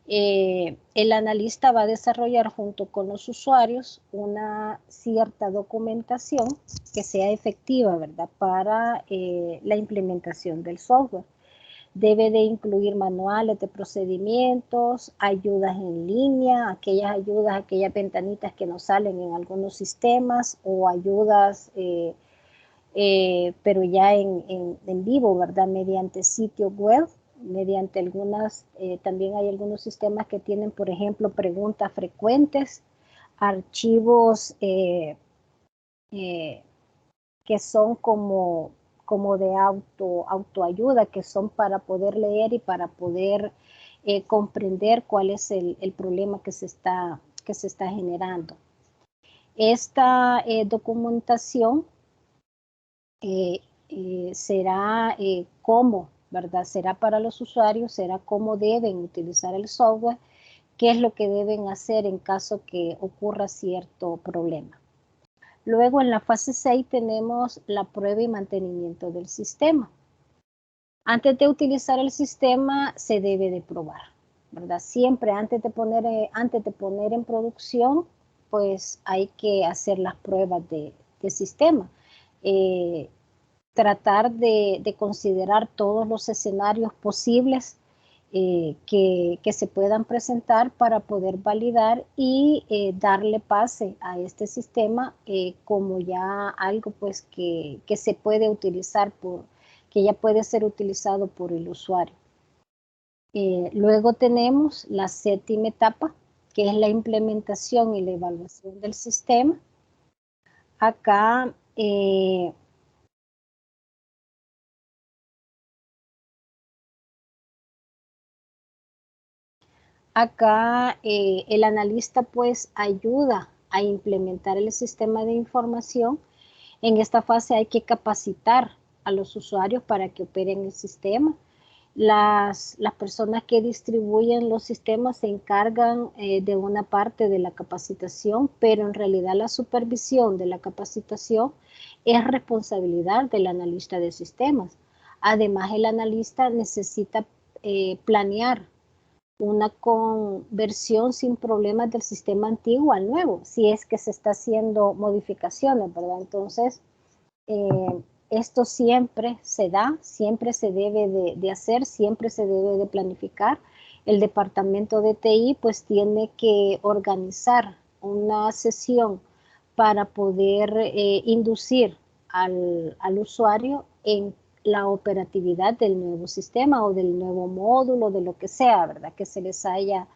El analista va a desarrollar junto con los usuarios una cierta documentación que sea efectiva, ¿verdad?, para la implementación del software. Debe de incluir manuales de procedimientos, ayudas en línea, aquellas ventanitas que nos salen en algunos sistemas o ayudas, pero ya en vivo, ¿verdad? Mediante sitio web, mediante también hay algunos sistemas que tienen, por ejemplo, preguntas frecuentes, archivos que son como de autoayuda, que son para poder leer y para poder comprender cuál es el problema que se está generando. Esta documentación será cómo, ¿verdad? Será para los usuarios, será cómo deben utilizar el software, qué es lo que deben hacer en caso que ocurra cierto problema. Luego en la fase 6 tenemos la prueba y mantenimiento del sistema. Antes de utilizar el sistema se debe de probar, ¿verdad? Siempre antes de poner en producción, pues hay que hacer las pruebas de sistema. Tratar de considerar todos los escenarios posibles que se puedan presentar para poder validar y darle pase a este sistema como ya algo pues que se puede utilizar que ya puede ser utilizado por el usuario. Luego tenemos la séptima etapa, que es la implementación y la evaluación del sistema. Acá el analista pues ayuda a implementar el sistema de información. En esta fase hay que capacitar a los usuarios para que operen el sistema. Las personas que distribuyen los sistemas se encargan de una parte de la capacitación, pero en realidad la supervisión de la capacitación es responsabilidad del analista de sistemas. Además, el analista necesita planear una conversión sin problemas del sistema antiguo al nuevo, si es que se está haciendo modificaciones, ¿verdad? Entonces, esto siempre se da, siempre se debe de hacer, siempre se debe de planificar. El departamento de TI pues tiene que organizar una sesión para poder inducir al usuario en la operatividad del nuevo sistema o del nuevo módulo, de lo que sea, ¿verdad?, que se les haya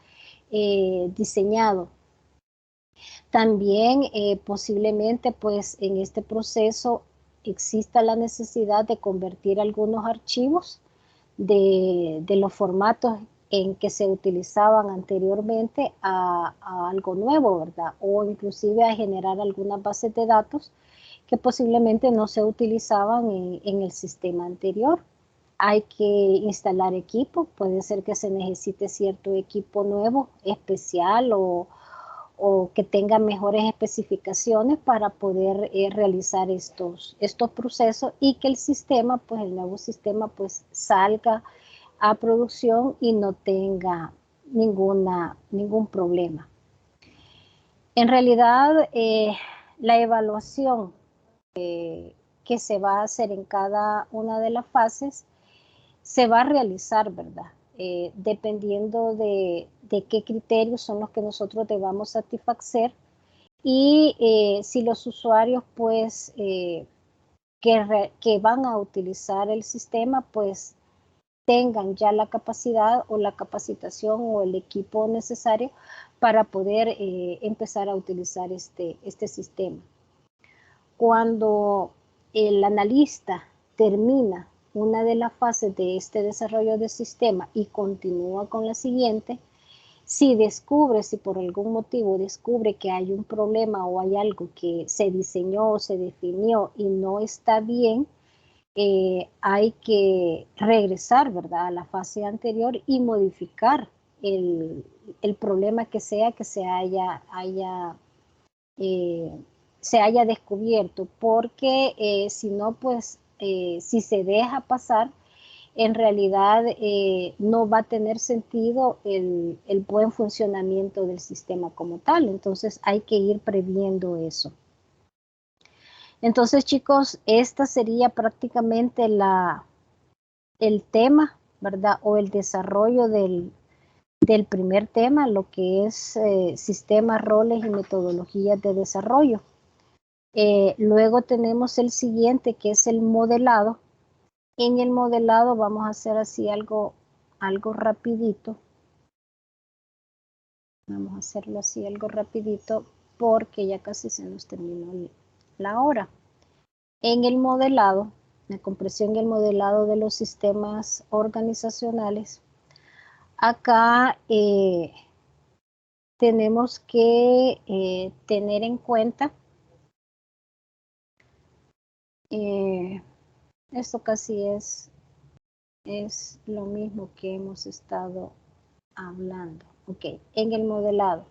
diseñado. También posiblemente pues en este proceso exista la necesidad de convertir algunos archivos de los formatos en que se utilizaban anteriormente a algo nuevo, ¿verdad? O inclusive a generar algunas bases de datos que posiblemente no se utilizaban en el sistema anterior. Hay que instalar equipo, puede ser que se necesite cierto equipo nuevo, especial o que tenga mejores especificaciones para poder realizar estos procesos y que el sistema, pues el nuevo sistema, pues salga a producción y no tenga ningún problema. En realidad, la evaluación que se va a hacer en cada una de las fases se va a realizar, ¿verdad? Dependiendo de qué criterios son los que nosotros debamos satisfacer y si los usuarios pues que van a utilizar el sistema pues tengan ya la capacidad o la capacitación o el equipo necesario para poder empezar a utilizar este sistema. Cuando el analista termina una de las fases de este desarrollo de sistema y continúa con la siguiente, si por algún motivo descubre que hay un problema o hay algo que se diseñó o se definió y no está bien, hay que regresar, ¿verdad?, a la fase anterior y modificar el problema que se haya descubierto, porque si no, pues si se deja pasar, en realidad no va a tener sentido el buen funcionamiento del sistema como tal. Entonces hay que ir previendo eso. Entonces, chicos, esta sería prácticamente el tema, ¿verdad? O el desarrollo del primer tema, lo que es sistemas, roles y metodologías de desarrollo. Luego tenemos el siguiente, que es el modelado. En el modelado vamos a hacer así algo rapidito. Vamos a hacerlo así algo rapidito porque ya casi se nos terminó la hora. En el modelado, la comprensión y el modelado de los sistemas organizacionales, acá tenemos que tener en cuenta esto casi es lo mismo que hemos estado hablando. Ok, en el modelado.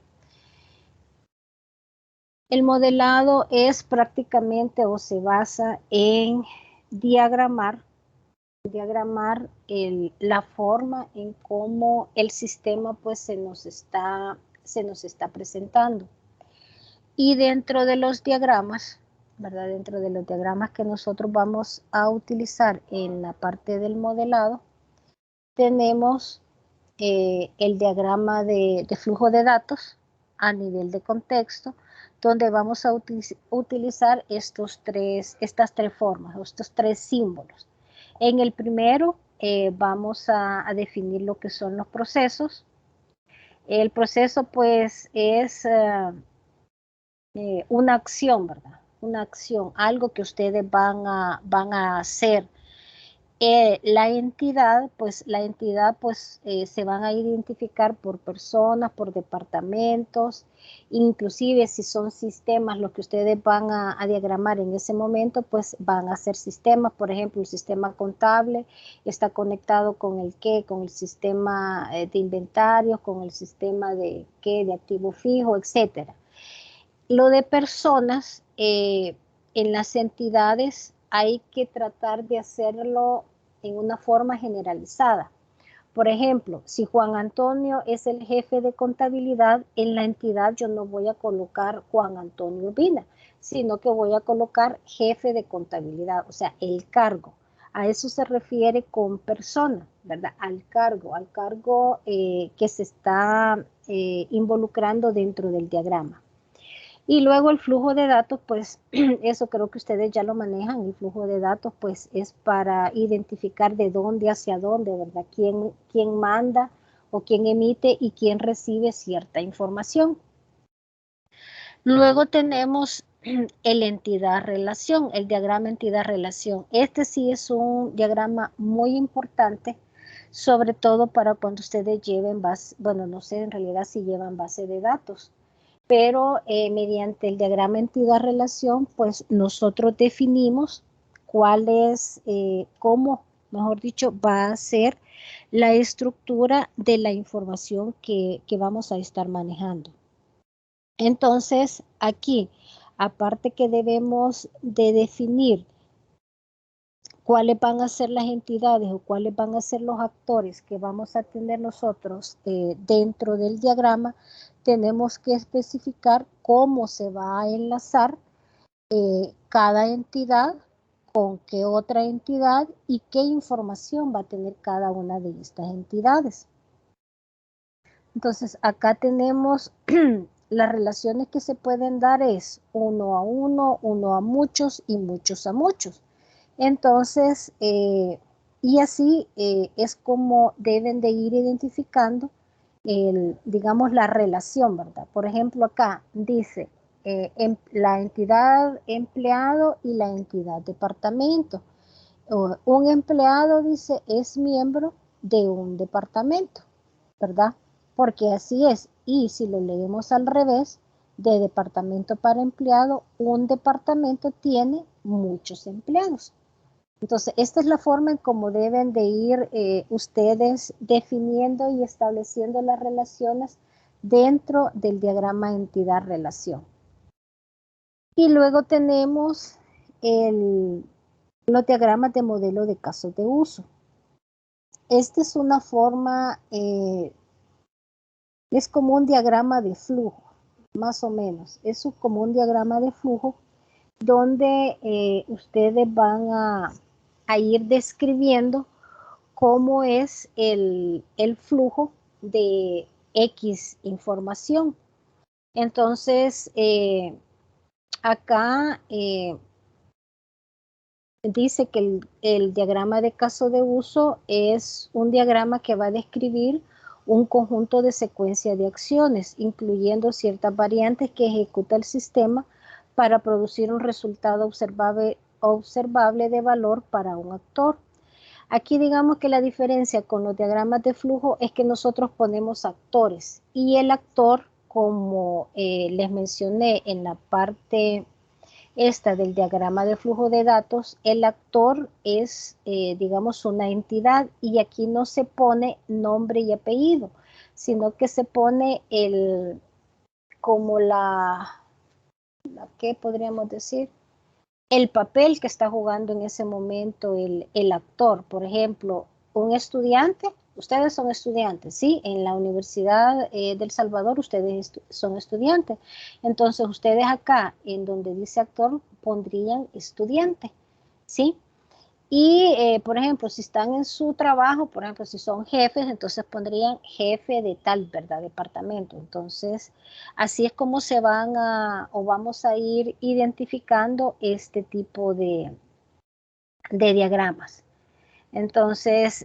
El modelado es prácticamente o se basa en diagramar la forma en cómo el sistema pues se nos está presentando. Y dentro de los diagramas, ¿verdad? Dentro de los diagramas que nosotros vamos a utilizar en la parte del modelado, tenemos el diagrama de flujo de datos a nivel de contexto, donde vamos a utilizar estas tres formas, estos tres símbolos. En el primero vamos a definir lo que son los procesos. El proceso pues es una acción, ¿verdad? Una acción, algo que ustedes van a hacer. La entidad se van a identificar por personas, por departamentos, inclusive si son sistemas los que ustedes van a diagramar en ese momento, pues van a ser sistemas. Por ejemplo, el sistema contable está conectado con el sistema de inventarios, con el sistema de activo fijo, etcétera. Lo de personas, en las entidades hay que tratar de hacerlo en una forma generalizada. Por ejemplo, si Juan Antonio es el jefe de contabilidad, en la entidad yo no voy a colocar Juan Antonio Urbina, sino que voy a colocar jefe de contabilidad, o sea, el cargo. A eso se refiere con persona, ¿verdad? Al cargo que se está involucrando dentro del diagrama. Y luego el flujo de datos, pues eso creo que ustedes ya lo manejan. El flujo de datos pues es para identificar de dónde hacia dónde, ¿verdad? Quién manda o quién emite y quién recibe cierta información. Luego tenemos el entidad-relación, el diagrama entidad-relación. Este sí es un diagrama muy importante, sobre todo para cuando ustedes lleven base, bueno, no sé en realidad si llevan base de datos, pero mediante el diagrama entidad-relación, pues nosotros definimos cuál es, cómo, mejor dicho, va a ser la estructura de la información que vamos a estar manejando. Entonces, aquí, aparte que debemos de definir cuáles van a ser las entidades o cuáles van a ser los actores que vamos a tener nosotros dentro del diagrama, tenemos que especificar cómo se va a enlazar cada entidad con qué otra entidad y qué información va a tener cada una de estas entidades. Entonces, acá tenemos las relaciones que se pueden dar es uno a uno, uno a muchos y muchos a muchos. Entonces, Y así es como deben de ir identificando digamos, la relación, ¿verdad? Por ejemplo, acá dice la entidad empleado y la entidad departamento. Un empleado, dice, es miembro de un departamento, ¿verdad? Porque así es. Y si lo leemos al revés, de departamento para empleado, un departamento tiene muchos empleados. Entonces, esta es la forma en cómo deben de ir ustedes definiendo y estableciendo las relaciones dentro del diagrama entidad-relación. Y luego tenemos los diagramas de modelo de casos de uso. Esta es una forma, es como un diagrama de flujo, más o menos. Es como un diagrama de flujo donde ustedes van a ir describiendo cómo es el flujo de X información. Entonces, acá dice que el diagrama de caso de uso es un diagrama que va a describir un conjunto de secuencia de acciones, incluyendo ciertas variantes que ejecuta el sistema para producir un resultado observable de valor para un actor. Aquí digamos que la diferencia con los diagramas de flujo es que nosotros ponemos actores y el actor, como les mencioné en la parte esta del diagrama de flujo de datos, el actor es, digamos, una entidad y aquí no se pone nombre y apellido, sino que se pone como ¿qué podríamos decir? El papel que está jugando en ese momento el actor. Por ejemplo, un estudiante, ustedes son estudiantes, ¿sí? En la Universidad del Salvador ustedes son estudiantes. Entonces ustedes acá, en donde dice actor, pondrían estudiante, ¿sí? Y, por ejemplo, si están en su trabajo, por ejemplo, si son jefes, entonces pondrían jefe de tal, ¿verdad? Departamento. Entonces, así es como se van o vamos a ir identificando este tipo de diagramas. Entonces,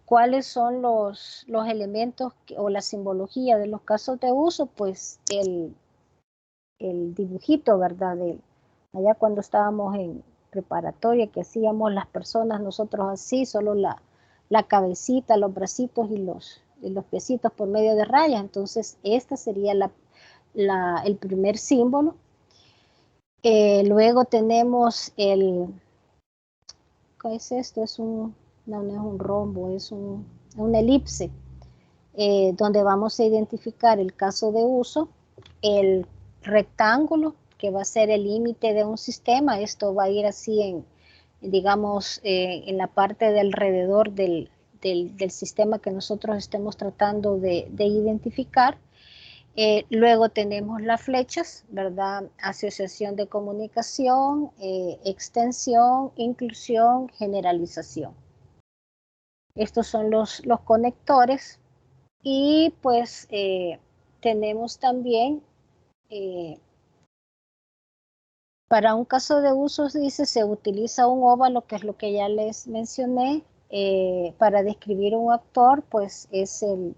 ¿cuáles son los elementos o la simbología de los casos de uso? Pues el dibujito, ¿verdad? Allá cuando estábamos en preparatoria, que hacíamos las personas, nosotros así, solo la cabecita, los bracitos y los piecitos por medio de rayas. Entonces, esta sería el primer símbolo. Luego tenemos ¿qué es esto? No es un rombo, es una elipse, donde vamos a identificar el caso de uso, el rectángulo, que va a ser el límite de un sistema. Esto va a ir así digamos, en la parte de alrededor del sistema que nosotros estemos tratando de identificar. Luego tenemos las flechas, ¿verdad? Asociación de comunicación, extensión, inclusión, generalización. Estos son los conectores. Y pues tenemos también, para un caso de uso, dice, se utiliza un óvalo, que es lo que ya les mencioné. Para describir un actor, pues es el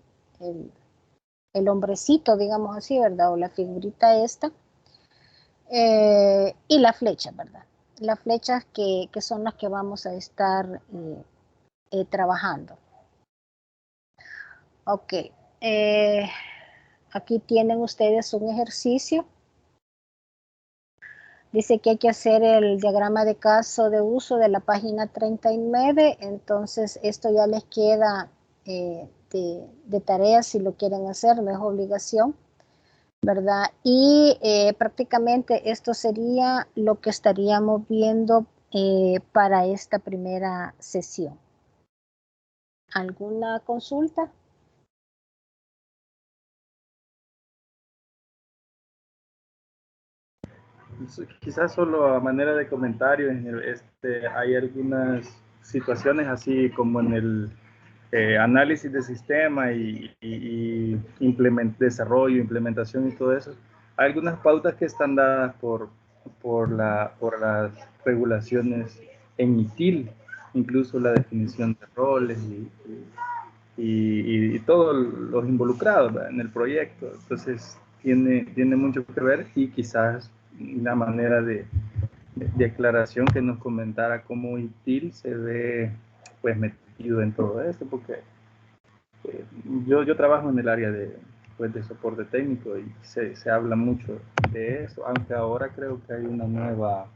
hombrecito, digamos así, ¿verdad? O la figurita esta. Y la flecha, ¿verdad? Las flechas que son las que vamos a estar trabajando. Ok. Aquí tienen ustedes un ejercicio. Dice que hay que hacer el diagrama de caso de uso de la página 39. Entonces, esto ya les queda de tarea si lo quieren hacer, no es obligación, ¿verdad? Y prácticamente esto sería lo que estaríamos viendo para esta primera sesión. ¿Alguna consulta? Quizás solo a manera de comentario, hay algunas situaciones así como en el análisis de sistema y desarrollo, implementación y todo eso. Hay algunas pautas que están dadas por las regulaciones en ITIL. incluso la definición de roles y todos los involucrados, ¿verdad?, en el proyecto. Entonces tiene mucho que ver, y quizás la manera de aclaración que nos comentara cómo ITIL se ve pues metido en todo esto, porque yo trabajo en el área pues, de soporte técnico, y se habla mucho de eso, aunque ahora creo que hay una nueva,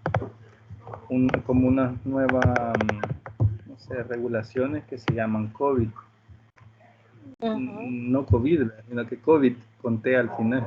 como una nueva, no sé, regulaciones que se llaman COVID. No COVID, sino que COVID con T al final.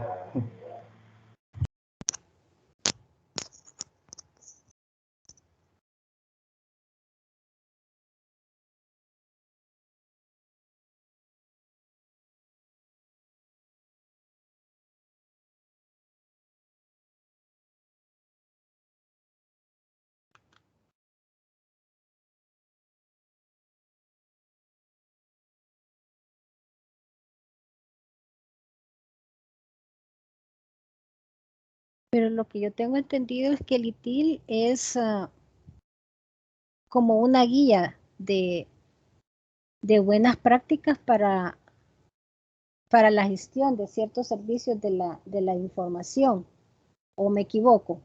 Pero lo que yo tengo entendido es que el ITIL es como una guía de buenas prácticas para la gestión de ciertos servicios de la información, ¿o me equivoco?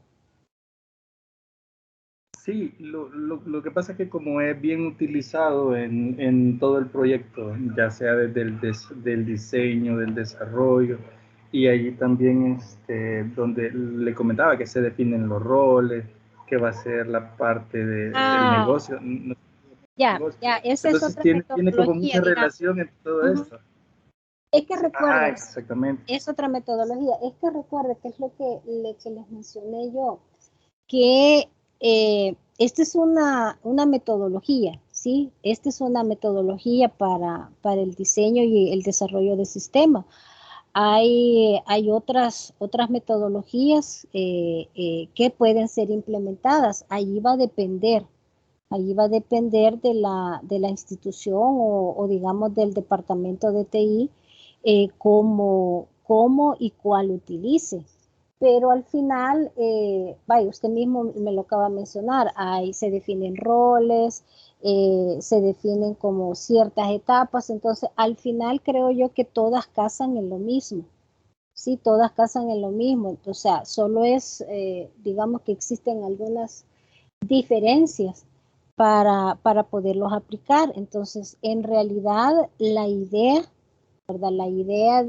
Sí, lo que pasa es que como es bien utilizado en todo el proyecto, ya sea desde del diseño, del desarrollo, y allí también donde le comentaba que se definen los roles, que va a ser la parte del negocio. Ya, esa es Entonces otra tiene como metodología, mucha digamos. relación en todo esto. Es que recuerden, Exactamente. es otra metodología, es que recuerden que es lo que les mencioné yo, que esta es una metodología, ¿sí? Esta es una metodología para el diseño y el desarrollo de sistemas. Hay otras metodologías que pueden ser implementadas. Allí va a depender de la institución o digamos del departamento de TI, cómo y cuál utilice. Pero al final, vaya, usted mismo me lo acaba de mencionar, ahí se definen roles, se definen como ciertas etapas, entonces al final creo yo que todas casan en lo mismo, sí, todas casan en lo mismo, o sea, solo es, digamos que existen algunas diferencias para poderlos aplicar, entonces en realidad la idea, ¿verdad? La idea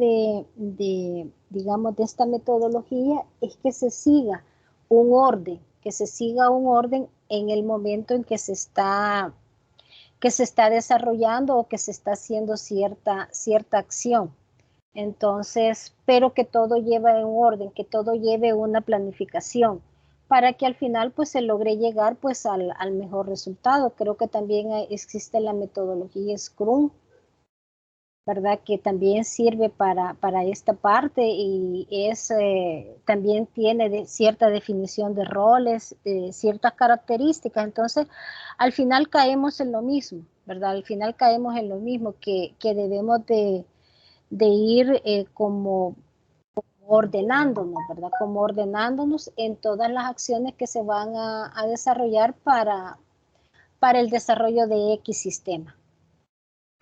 digamos, de esta metodología es que se siga un orden en el momento en que se está desarrollando o que se está haciendo cierta acción. Entonces, pero que todo lleve en orden, que todo lleve una planificación para que al final pues se logre llegar pues al mejor resultado. Creo que también existe la metodología Scrum, ¿verdad? Que también sirve para esta parte y también tiene cierta definición de roles, ciertas características. Entonces, al final caemos en lo mismo, ¿verdad? Al final caemos en lo mismo que debemos de ir como ordenándonos, ¿verdad? Como ordenándonos en todas las acciones que se van a desarrollar para el desarrollo de X sistema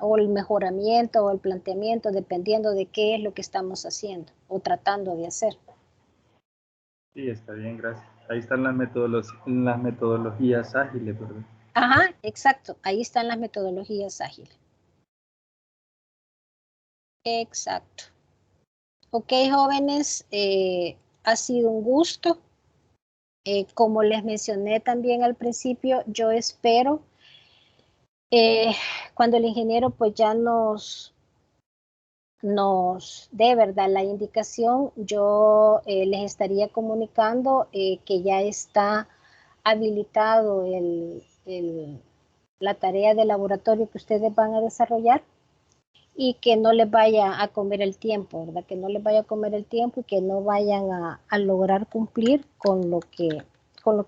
o el mejoramiento o el planteamiento, dependiendo de qué es lo que estamos haciendo o tratando de hacer. Sí, está bien, gracias. Ahí están las metodologías ágiles, ¿verdad? Ajá, exacto. Ahí están las metodologías ágiles. Exacto. Ok, jóvenes, ha sido un gusto. Como les mencioné también al principio, yo espero cuando el ingeniero pues ya nos dé, ¿verdad?, la indicación, yo les estaría comunicando que ya está habilitado la tarea de laboratorio que ustedes van a desarrollar y que no les vaya a comer el tiempo, ¿verdad? Que no les vaya a comer el tiempo y que no vayan a lograr cumplir con lo que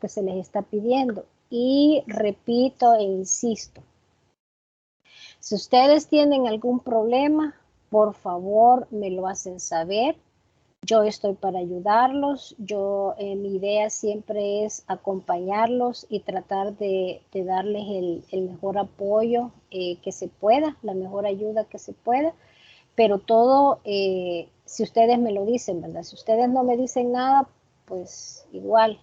se les está pidiendo. Y repito e insisto, si ustedes tienen algún problema, por favor me lo hacen saber. Yo estoy para ayudarlos. Mi idea siempre es acompañarlos y tratar de darles el mejor apoyo que se pueda, la mejor ayuda que se pueda. Pero todo, si ustedes me lo dicen, ¿verdad? Si ustedes no me dicen nada, pues igual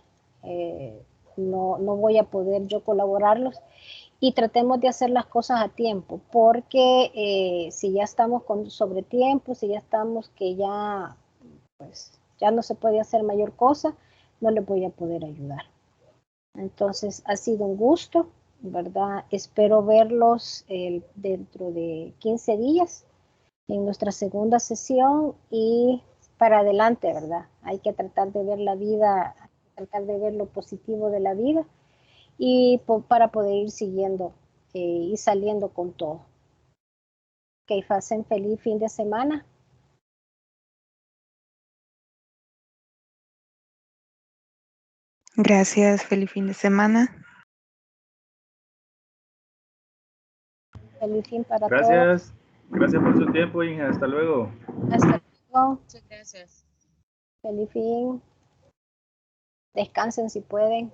no voy a poder yo colaborarlos. Y tratemos de hacer las cosas a tiempo, porque si ya estamos sobre tiempo, si ya estamos que ya, pues, ya no se puede hacer mayor cosa, no les voy a poder ayudar. Entonces, ha sido un gusto, ¿verdad? Espero verlos dentro de 15 días en nuestra segunda sesión y para adelante, ¿verdad? Hay que tratar de ver la vida, tratar de ver lo positivo de la vida y para poder ir siguiendo y saliendo con todo. Que pasen feliz fin de semana. Gracias, feliz fin de semana. Feliz fin para todos. Gracias. Gracias por su tiempo, Inge. Hasta luego. Hasta luego. Muchas gracias. Feliz fin. Descansen si pueden.